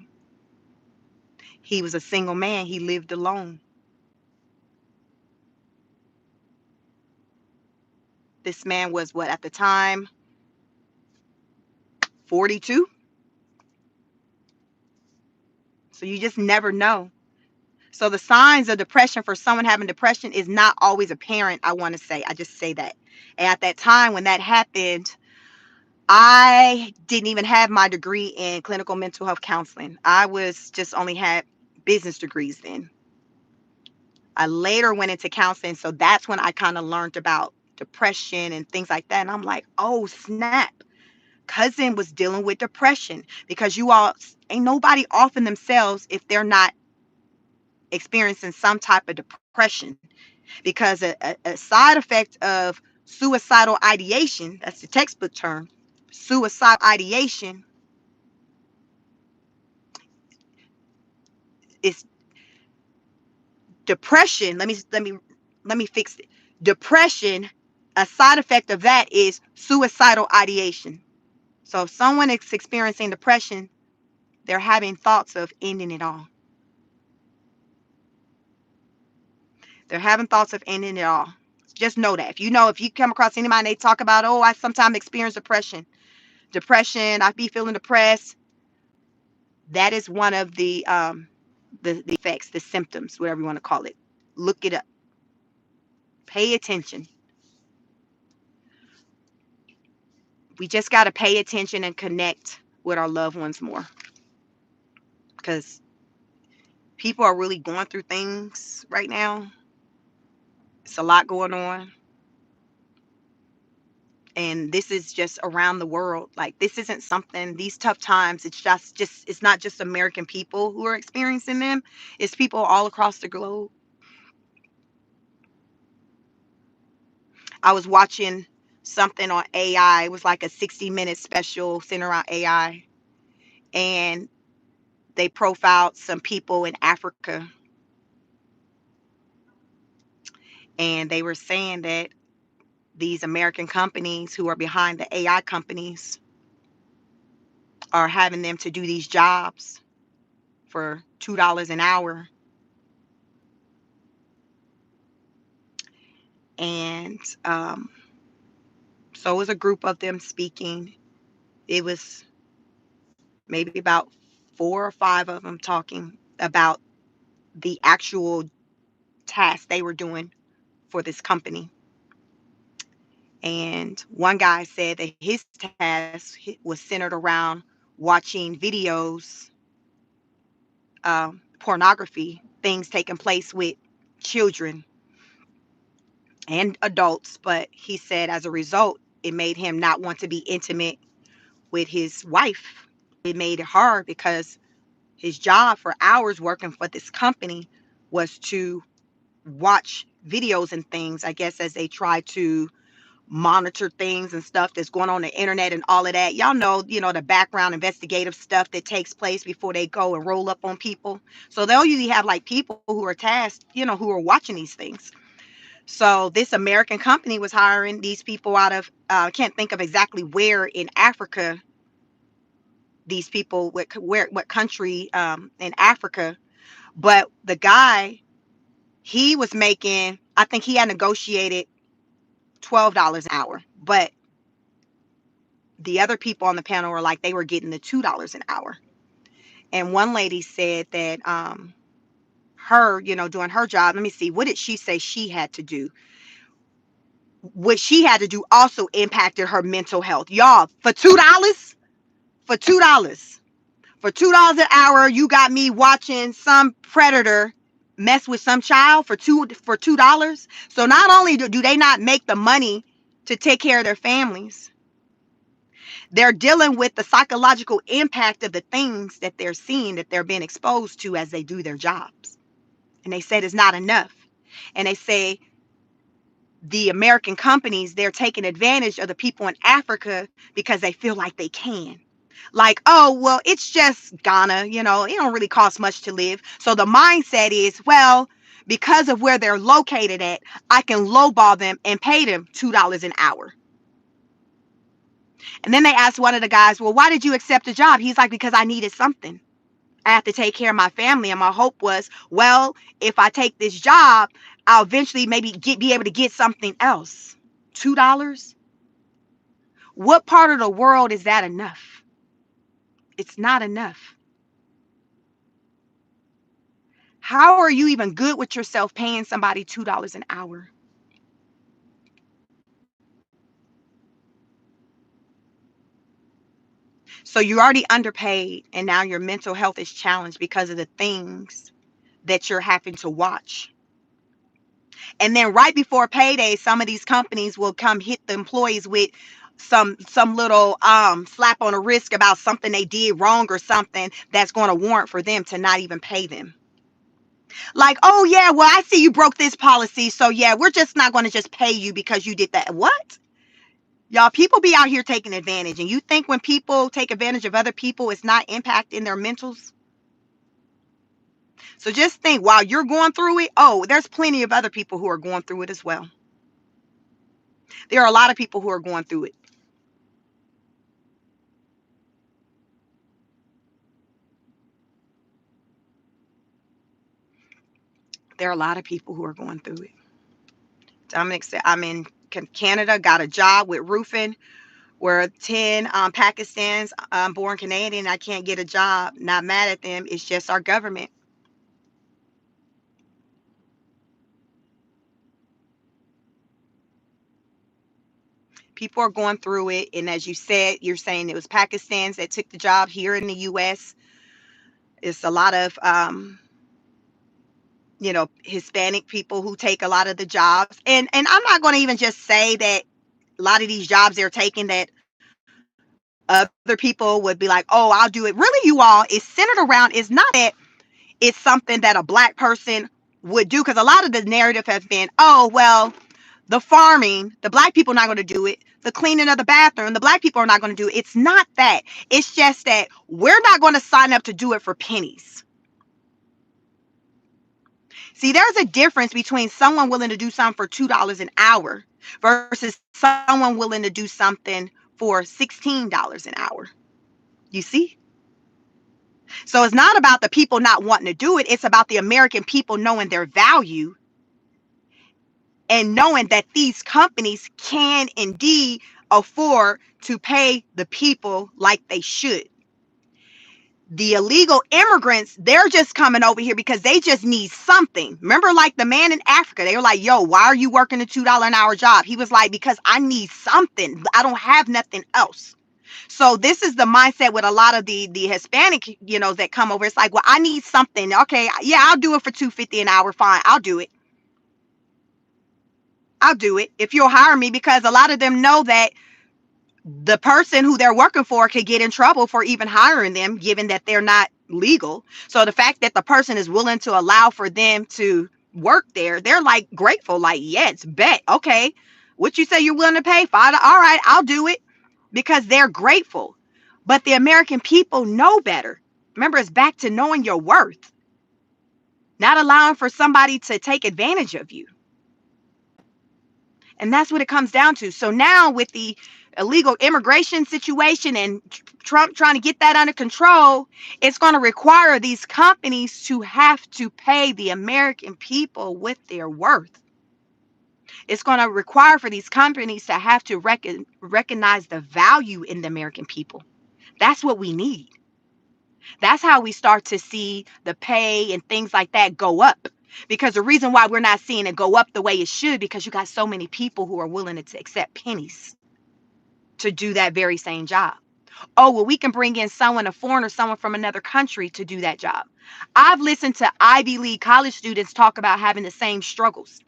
He was a single man. He lived alone. This man was what at the time? 42? So you just never know. So the signs of depression for someone having depression is not always apparent, I want to say. I just say that. And at that time when that happened, I didn't even have my degree in clinical mental health counseling. I was just only had business degrees then. I later went into counseling, so that's when I kind of learned about depression and things like that. And I'm like, oh snap. Cousin was dealing with depression, because you all ain't nobody offing themselves if they're not experiencing some type of depression, because a side effect of suicidal ideation, that's the textbook term, suicidal ideation, is depression. Let me fix it. Depression, a side effect of that is suicidal ideation. So if someone is experiencing depression, they're having thoughts of ending it all. They're having thoughts of ending it all. Just know that. If you come across anybody and they talk about, oh, I sometimes experience depression, I be feeling depressed, that is one of the effects, the symptoms, whatever you want to call it. Look it up. Pay attention. We just got to pay attention and connect with our loved ones more, because people are really going through things right now. It's a lot going on. And this is just around the world. Like, this isn't something, these tough times, it's not just American people who are experiencing them. It's people all across the globe. I was watching something on AI. It was like a 60-minute special centered around AI. And they profiled some people in Africa. And they were saying that these American companies who are behind the AI companies are having them to do these jobs for $2 an hour. And so it was a group of them speaking. It was maybe about 4 or 5 of them talking about the actual task they were doing for this company. And one guy said that his task was centered around watching videos, pornography, things taking place with children and adults. But he said as a result, it made him not want to be intimate with his wife. It made it hard because his job for hours working for this company was to watch videos and things, I guess, as they try to monitor things and stuff that's going on the internet and all of that. Y'all know, the background investigative stuff that takes place before they go and roll up on people. So they'll usually have like people who are tasked, who are watching these things. So this American company was hiring these people out of, I can't think of exactly where in Africa, these people, what country in Africa, but the guy, he was making, I think he had negotiated $12 an hour, but the other people on the panel were like, they were getting the $2 an hour. And one lady said that her, doing her job, let me see, what did she say she had to do? What she had to do also impacted her mental health. Y'all, for $2, for $2, for $2 an hour, you got me watching some predator mess with some child for $2. So not only do they not make the money to take care of their families, they're dealing with the psychological impact of the things that they're seeing, that they're being exposed to as they do their jobs. And they said it's not enough. And they say the American companies, they're taking advantage of the people in Africa because they feel like they can. Like, oh, well, it's just Ghana, it don't really cost much to live. So the mindset is, well, because of where they're located at, I can lowball them and pay them $2 an hour. And then they asked one of the guys, well, why did you accept the job? He's like, because I needed something. I have to take care of my family. And my hope was, well, if I take this job, I'll eventually maybe be able to get something else. $2? What part of the world is that enough? It's not enough. How are you even good with yourself paying somebody $2 an hour? So you're already underpaid, and now your mental health is challenged because of the things that you're having to watch. And then right before payday, some of these companies will come hit the employees with some little slap on the wrist about something they did wrong or something that's going to warrant for them to not even pay them. Like, oh yeah, well, I see you broke this policy, so yeah, we're just not going to just pay you because you did that. What? Y'all, people be out here taking advantage, and you think when people take advantage of other people, it's not impacting their mentals? So just think, while you're going through it, oh, there's plenty of other people who are going through it as well. There are a lot of people who are going through it. There are a lot of people who are going through it. Dominic said, I'm in Canada, got a job with roofing where 10 Pakistans born Canadian. I can't get a job. Not mad at them. It's just our government. People are going through it. And as you said, you're saying it was Pakistans that took the job here in the U.S. It's a lot of, Hispanic people who take a lot of the jobs. And I'm not going to even just say that a lot of these jobs they're taking that other people would be like, oh, I'll do it. Really, you all, it's centered around, it's not that it's something that a black person would do. Because a lot of the narrative has been, oh, well, the farming, the black people are not going to do it. The cleaning of the bathroom, the black people are not going to do it. It's not that. It's just that we're not going to sign up to do it for pennies. See, there's a difference between someone willing to do something for $2 an hour versus someone willing to do something for $16 an hour. You see? So it's not about the people not wanting to do it. It's about the American people knowing their value and knowing that these companies can indeed afford to pay the people like they should. The illegal immigrants, they're just coming over here because they just need something. Remember, like the man in Africa, they were like, yo, why are you working a $2 an hour job? He was like, because I need something. I don't have nothing else. So this is the mindset with a lot of the Hispanic, that come over. It's like, well, I need something. Okay, yeah, I'll do it for $2.50 an hour. Fine, I'll do it. I'll do it if you'll hire me, because a lot of them know that the person who they're working for could get in trouble for even hiring them, given that they're not legal. So the fact that the person is willing to allow for them to work there, they're like grateful, like, yes, bet. Okay, what you say you're willing to pay? $5. All right, I'll do it, because they're grateful. But the American people know better. Remember, it's back to knowing your worth, not allowing for somebody to take advantage of you. And that's what it comes down to. So now with the illegal immigration situation and Trump trying to get that under control, it's going to require these companies to have to pay the American people with their worth. It's going to require for these companies to have to recognize the value in the American people. That's what we need. That's how we start to see the pay and things like that go up. Because the reason why we're not seeing it go up the way it should, because you got so many people who are willing to accept pennies to do that very same job. Oh, well, we can bring in someone, a foreigner, someone from another country to do that job. I've listened to Ivy League college students talk about having the same struggles,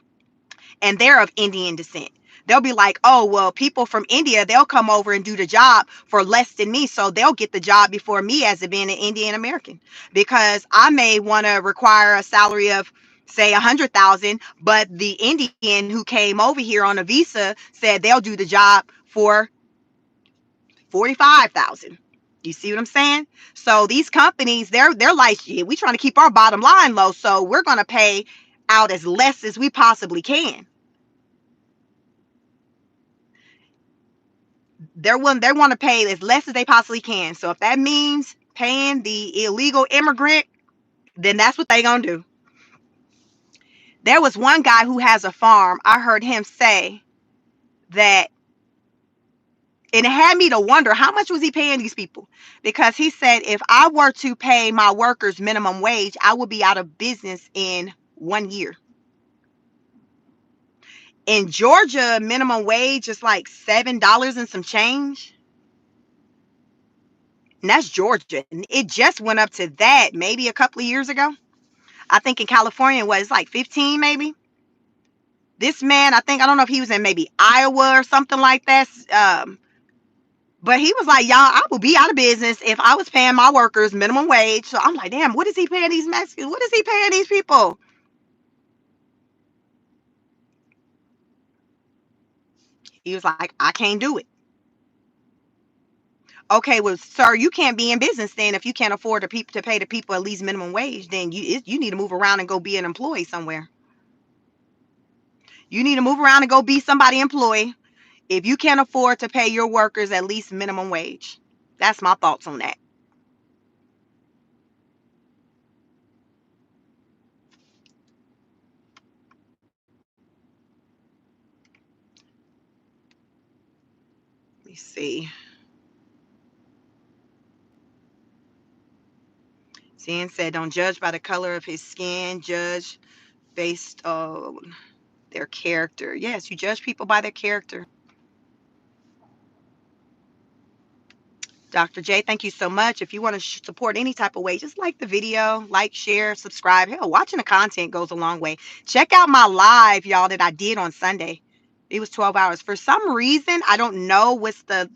and they're of Indian descent. They'll be like, oh, well, people from India, they'll come over and do the job for less than me. So they'll get the job before me as it being an Indian American, because I may want to require a salary of, say, 100,000, but the Indian who came over here on a visa said they'll do the job for 45,000. You see what I'm saying? So these companies, they're like, yeah, we trying to keep our bottom line low, so we're going to pay out as less as we possibly can. They want to pay as less as they possibly can. So if that means paying the illegal immigrant, then that's what they gonna do. There was one guy who has a farm. I heard him say that, and it had me to wonder, how much was he paying these people? Because he said, if I were to pay my workers minimum wage, I would be out of business in 1 year. In Georgia, minimum wage is like $7 and some change. And that's Georgia. And it just went up to that maybe a couple of years ago. I think in California, it's like 15 maybe. This man, I don't know if he was in maybe Iowa or something like that. But he was like, y'all, I would be out of business if I was paying my workers minimum wage. So I'm like, damn, what is he paying these Mexicans? What is he paying these people? He was like, I can't do it. Okay, well, sir, you can't be in business then if you can't afford to pay the people at least minimum wage. Then you need to move around and go be an employee somewhere. You need to move around and go be somebody employee if you can't afford to pay your workers at least minimum wage. That's my thoughts on that. Let me see. Cn said, don't judge by the color of his skin, judge based on their character. Yes, you judge people by their character. Dr. J, thank you so much. If you want to support any type of way, just like the video, like, share, subscribe. Hell, watching the content goes a long way. Check out my live, y'all, that I did on Sunday. It was 12 hours. For some reason, I don't know what's the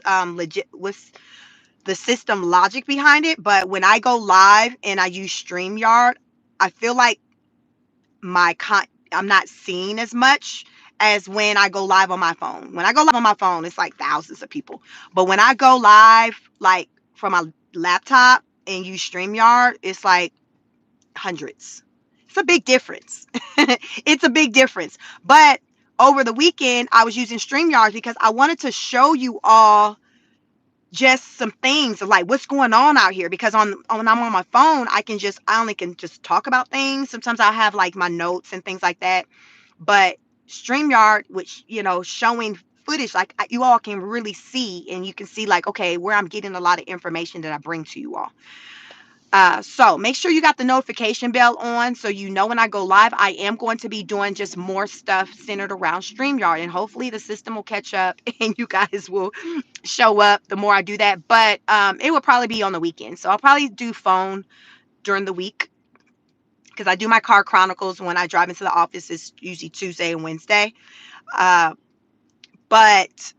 system logic behind it, but when I go live and I use StreamYard, I feel like I'm not seeing as much as when I go live on my phone. When I go live on my phone, it's like thousands of people. But when I go live, like from my laptop and use StreamYard, it's like hundreds. It's a big difference. It's a big difference. But over the weekend, I was using StreamYard because I wanted to show you all just some things of like what's going on out here, because when I'm on my phone, I only can just talk about things. Sometimes I have like my notes and things like that. But StreamYard, which, showing footage, like you all can really see, and you can see like, okay, where I'm getting a lot of information that I bring to you all. So make sure you got the notification bell on so you know when I go live. I am going to be doing just more stuff centered around StreamYard, and hopefully the system will catch up and you guys will show up the more I do that. But it will probably be on the weekend. So I'll probably do phone during the week because I do my car chronicles when I drive into the office. It's usually Tuesday and Wednesday. Uh, but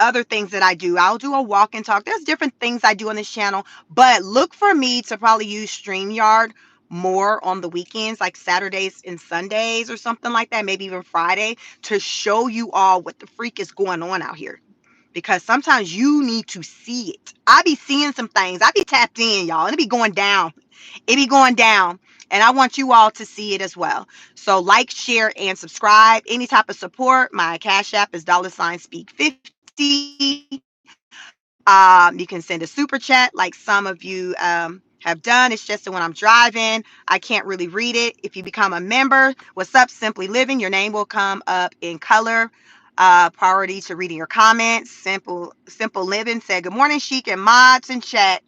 other things that I do, I'll do a walk and talk. There's different things I do on this channel, but look for me to probably use StreamYard more on the weekends, like Saturdays and Sundays or something like that, maybe even Friday, to show you all what the freak is going on out here. Because sometimes you need to see it. I be seeing some things. I be tapped in, y'all, and it be going down. It be going down. And I want you all to see it as well. So like, share, and subscribe. Any type of support. My Cash App is $speak50. You can send a super chat like some of you have done. It's just that when I'm driving, I can't really read it. If you become a member, what's up, Simply Living? Your name will come up in color. Priority to reading your comments. Simple Living said, good morning, Chic and mods in chat.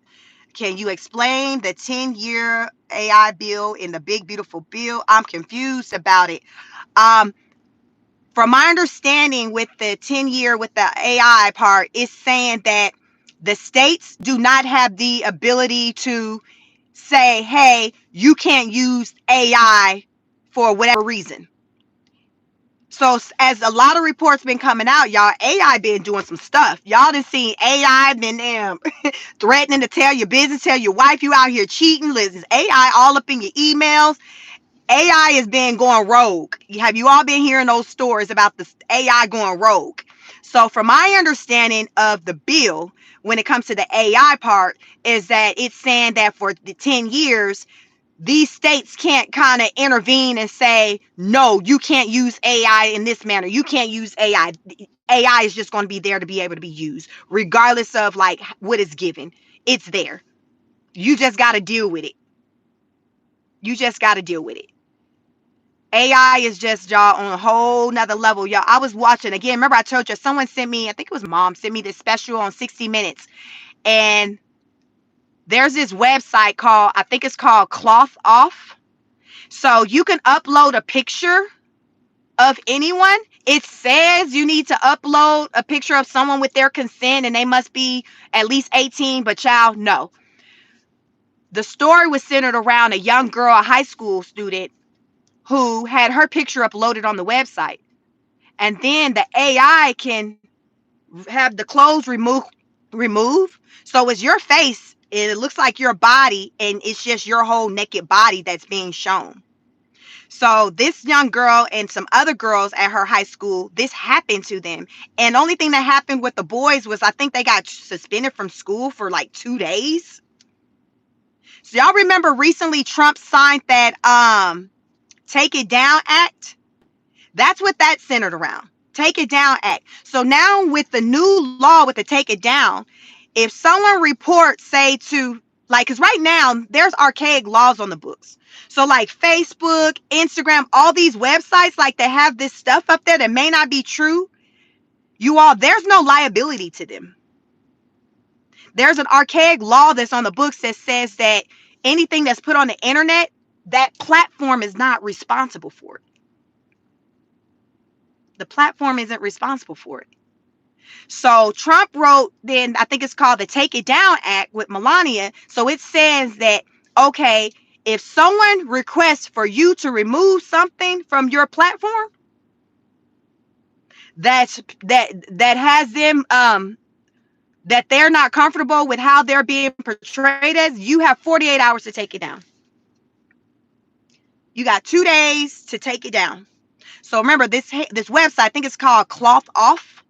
Can you explain the 10-year AI bill in the big, beautiful bill? I'm confused about it. Um, from my understanding with the 10-year with the AI part, it's saying that the states do not have the ability to say, hey, you can't use AI for whatever reason. So as a lot of reports been coming out, y'all, AI been doing some stuff. Y'all done seen AI been threatening to tell your business, tell your wife you out here cheating. Listen, AI all up in your emails. AI has been going rogue. Have you all been hearing those stories about the AI going rogue? So from my understanding of the bill, when it comes to the AI part, is that it's saying that for the 10 years, these states can't kind of intervene and say, no, you can't use AI in this manner. You can't use AI. AI is just going to be there to be able to be used, regardless of like what is given. It's there. You just got to deal with it. You just got to deal with it. AI is just, y'all, on a whole nother level. Y'all, I was watching again. Remember, I told you someone sent me, I think it was mom, sent me this special on 60 Minutes. And there's this website called, I think it's called Cloth Off. So you can upload a picture of anyone. It says you need to upload a picture of someone with their consent and they must be at least 18, but child, no. The story was centered around a young girl, a high school student, who had her picture uploaded on the website. And then the AI can have the clothes remove. So it's your face and it looks like your body and it's just your whole naked body that's being shown. So this young girl and some other girls at her high school, this happened to them. And the only thing that happened with the boys was I think they got suspended from school for like 2 days. So y'all remember recently Trump signed that Take It Down Act? That's what that's centered around. Take It Down Act. So now with the new law with the Take It Down, if someone reports, say to, like, because right now there's archaic laws on the books. So like Facebook, Instagram, all these websites, like they have this stuff up there that may not be true. You all, there's no liability to them. There's an archaic law that's on the books that says that anything that's put on the internet, that platform is not responsible for it. The platform isn't responsible for it. So Trump wrote, then I think it's called the Take It Down Act with Melania. So it says that, okay, if someone requests for you to remove something from your platform that has them that they're not comfortable with how they're being portrayed as, you have 48 hours to take it down. You got 2 days to take it down. So remember this website, I think it's called Cloth Off.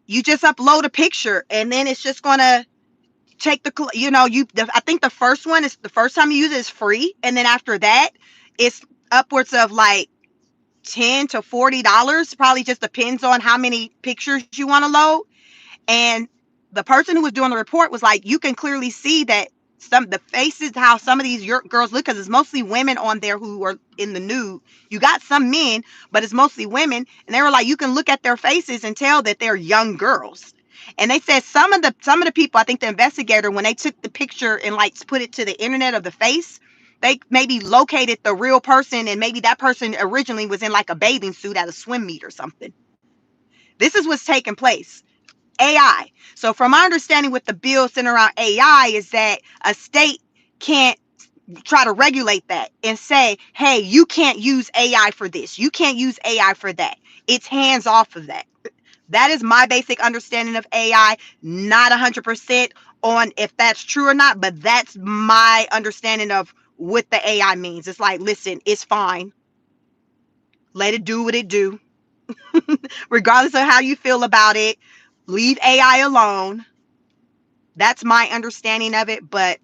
You just upload a picture and then it's just going to take I think the first one is the first time you use it is free. And then after that, it's upwards of like $10 to $40. Probably just depends on how many pictures you want to load. And the person who was doing the report was like, you can clearly see that the faces, how some of these girls look, because it's mostly women on there who are in the nude. You got some men, but it's mostly women. And they were like, you can look at their faces and tell that they're young girls. And they said some of the people, I think the investigator, when they took the picture and like put it to the internet of the face, they maybe located the real person, and maybe that person originally was in like a bathing suit at a swim meet or something. This is what's taking place. AI. So from my understanding with the bill centered around AI is that a state can't try to regulate that and say, hey, you can't use AI for this. You can't use AI for that. It's hands off of that. That is my basic understanding of AI. Not 100% on if that's true or not, but that's my understanding of what the AI means. It's like, listen, it's fine. Let it do what it do. Regardless of how you feel about it, leave AI alone. That's my understanding of it, but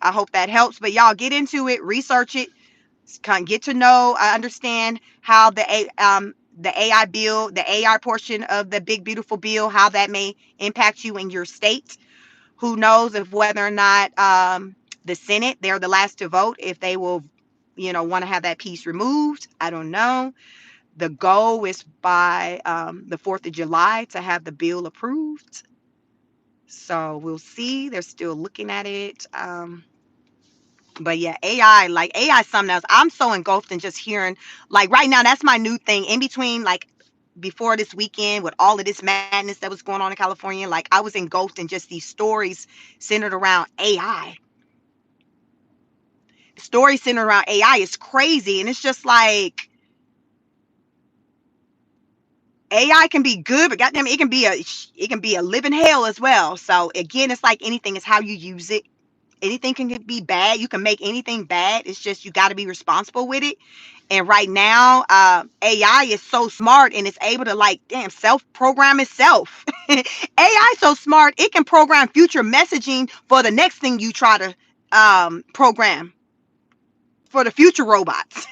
I hope that helps. But y'all get into it, research it, kind of get to know, understand how the AI bill, the AI portion of the big beautiful bill, how that may impact you in your state. Who knows if whether or not the Senate, they're the last to vote, if they will, want to have that piece removed. I don't know. The goal is by the 4th of July to have the bill approved. So we'll see. They're still looking at it. But yeah, AI, like AI is something else. I'm so engulfed in just hearing, like right now, that's my new thing. In between, like before this weekend, with all of this madness that was going on in California, like I was engulfed in just these stories centered around AI. Stories centered around AI is crazy. And it's just like AI can be good, but goddamn, it can be a living hell as well. So again, it's like anything, it's how you use it. Anything can be bad. You can make anything bad. It's just you got to be responsible with it. And right now, AI is so smart and it's able to like damn self-program itself. AI is so smart it can program future messaging for the next thing you try to program for the future robots.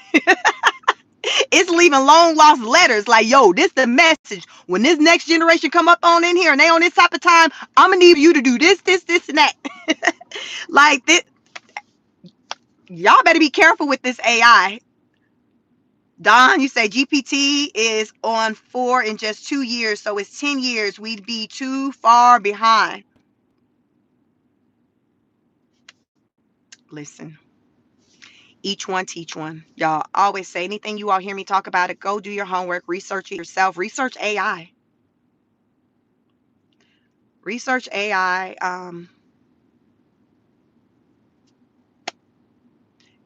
It's leaving long lost letters like, yo, this the message. When this next generation come up on in here and they on this type of time, I'm gonna need you to do this, and that. Like this, y'all better be careful with this AI. Don, you say GPT is on 4 in just 2 years, so it's 10 years. We'd be too far behind. Listen, each one teach one. Y'all always say anything you all hear me talk about it, go do your homework, research it yourself, research AI. Research AI.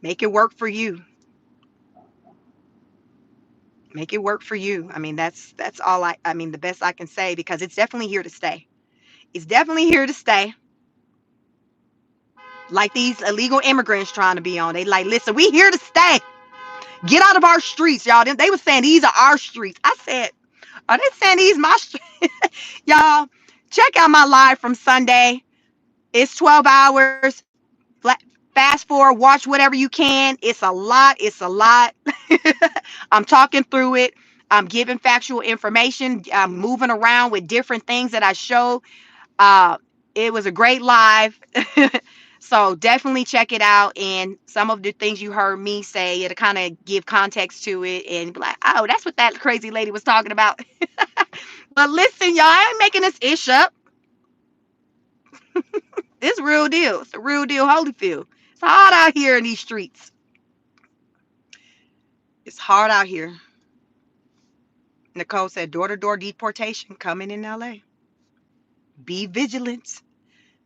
Make it work for you. Make it work for you. I mean, that's all I mean, the best I can say, because it's definitely here to stay. It's definitely here to stay. Like these illegal immigrants trying to be on. They like, listen, we here to stay. Get out of our streets, y'all. They were saying these are our streets. I said, are they saying these my streets? Y'all, check out my live from Sunday. It's 12 hours. Fast forward, watch whatever you can. It's a lot. It's a lot. I'm talking through it. I'm giving factual information. I'm moving around with different things that I show. Uh, it was a great live. So definitely check it out. And some of the things you heard me say, it'll kind of give context to it and be like, oh, that's what that crazy lady was talking about. But listen, y'all, I ain't making this ish up. It's real deal. It's a real deal Holyfield. It's hard out here in these streets. It's hard out here. Nicole said door-to-door deportation coming in LA. Be vigilant.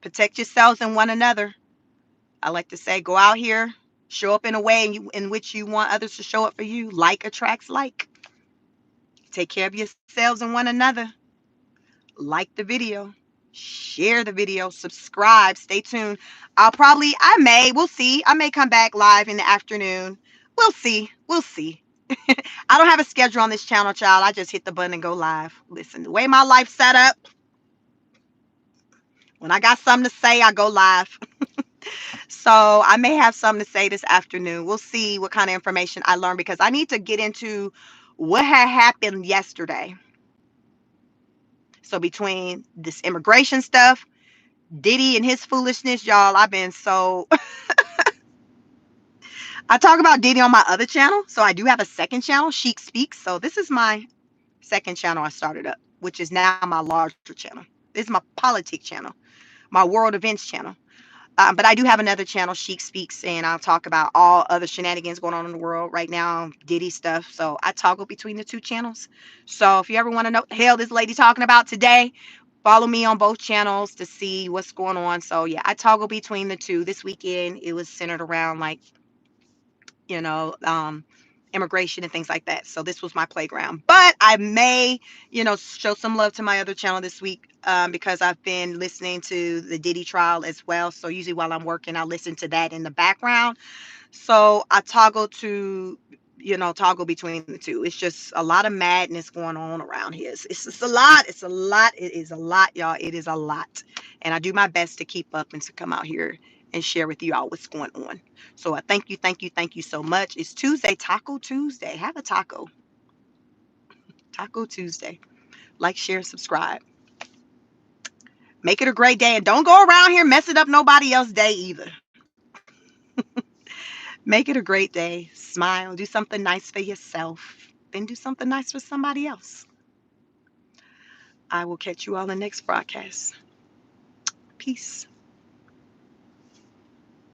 Protect yourselves and one another. I like to say, go out here, show up in a way in which you want others to show up for you. Like attracts like. Take care of yourselves and one another. Like the video. Share the video. Subscribe. Stay tuned. We'll see. I may come back live in the afternoon. We'll see. We'll see. I don't have a schedule on this channel, child. I just hit the button and go live. Listen, the way my life's set up, when I got something to say, I go live. So I may have something to say this afternoon. We'll see what kind of information I learn, because I need to get into what had happened yesterday. So between this immigration stuff, Diddy and his foolishness, y'all, I've been so... I talk about Diddy on my other channel. So I do have a second channel, Chic Speaks. So this is my second channel I started up, which is now my larger channel. This is my politic channel, my world events channel. But I do have another channel, Chic Speaks, and I'll talk about all other shenanigans going on in the world right now, Diddy stuff. So I toggle between the two channels. So if you ever want to know what the hell this lady talking about today, follow me on both channels to see what's going on. So yeah, I toggle between the two. This weekend it was centered around like, you know, immigration and things like that. So this was my playground. But I may, show some love to my other channel this week, because I've been listening to the Diddy trial as well. So usually while I'm working, I listen to that in the background. So I toggle between the two. It's just a lot of madness going on around here. It's just a lot. It's a lot. It is a lot, y'all. It is a lot. And I do my best to keep up and to come out here and share with you all what's going on. So I thank you so much. It's Tuesday, Taco Tuesday. Have a taco. Taco Tuesday. Like, share, subscribe. Make it a great day. And don't go around here messing up nobody else's day either. Make it a great day. Smile. Do something nice for yourself. Then do something nice for somebody else. I will catch you all in the next broadcast. Peace.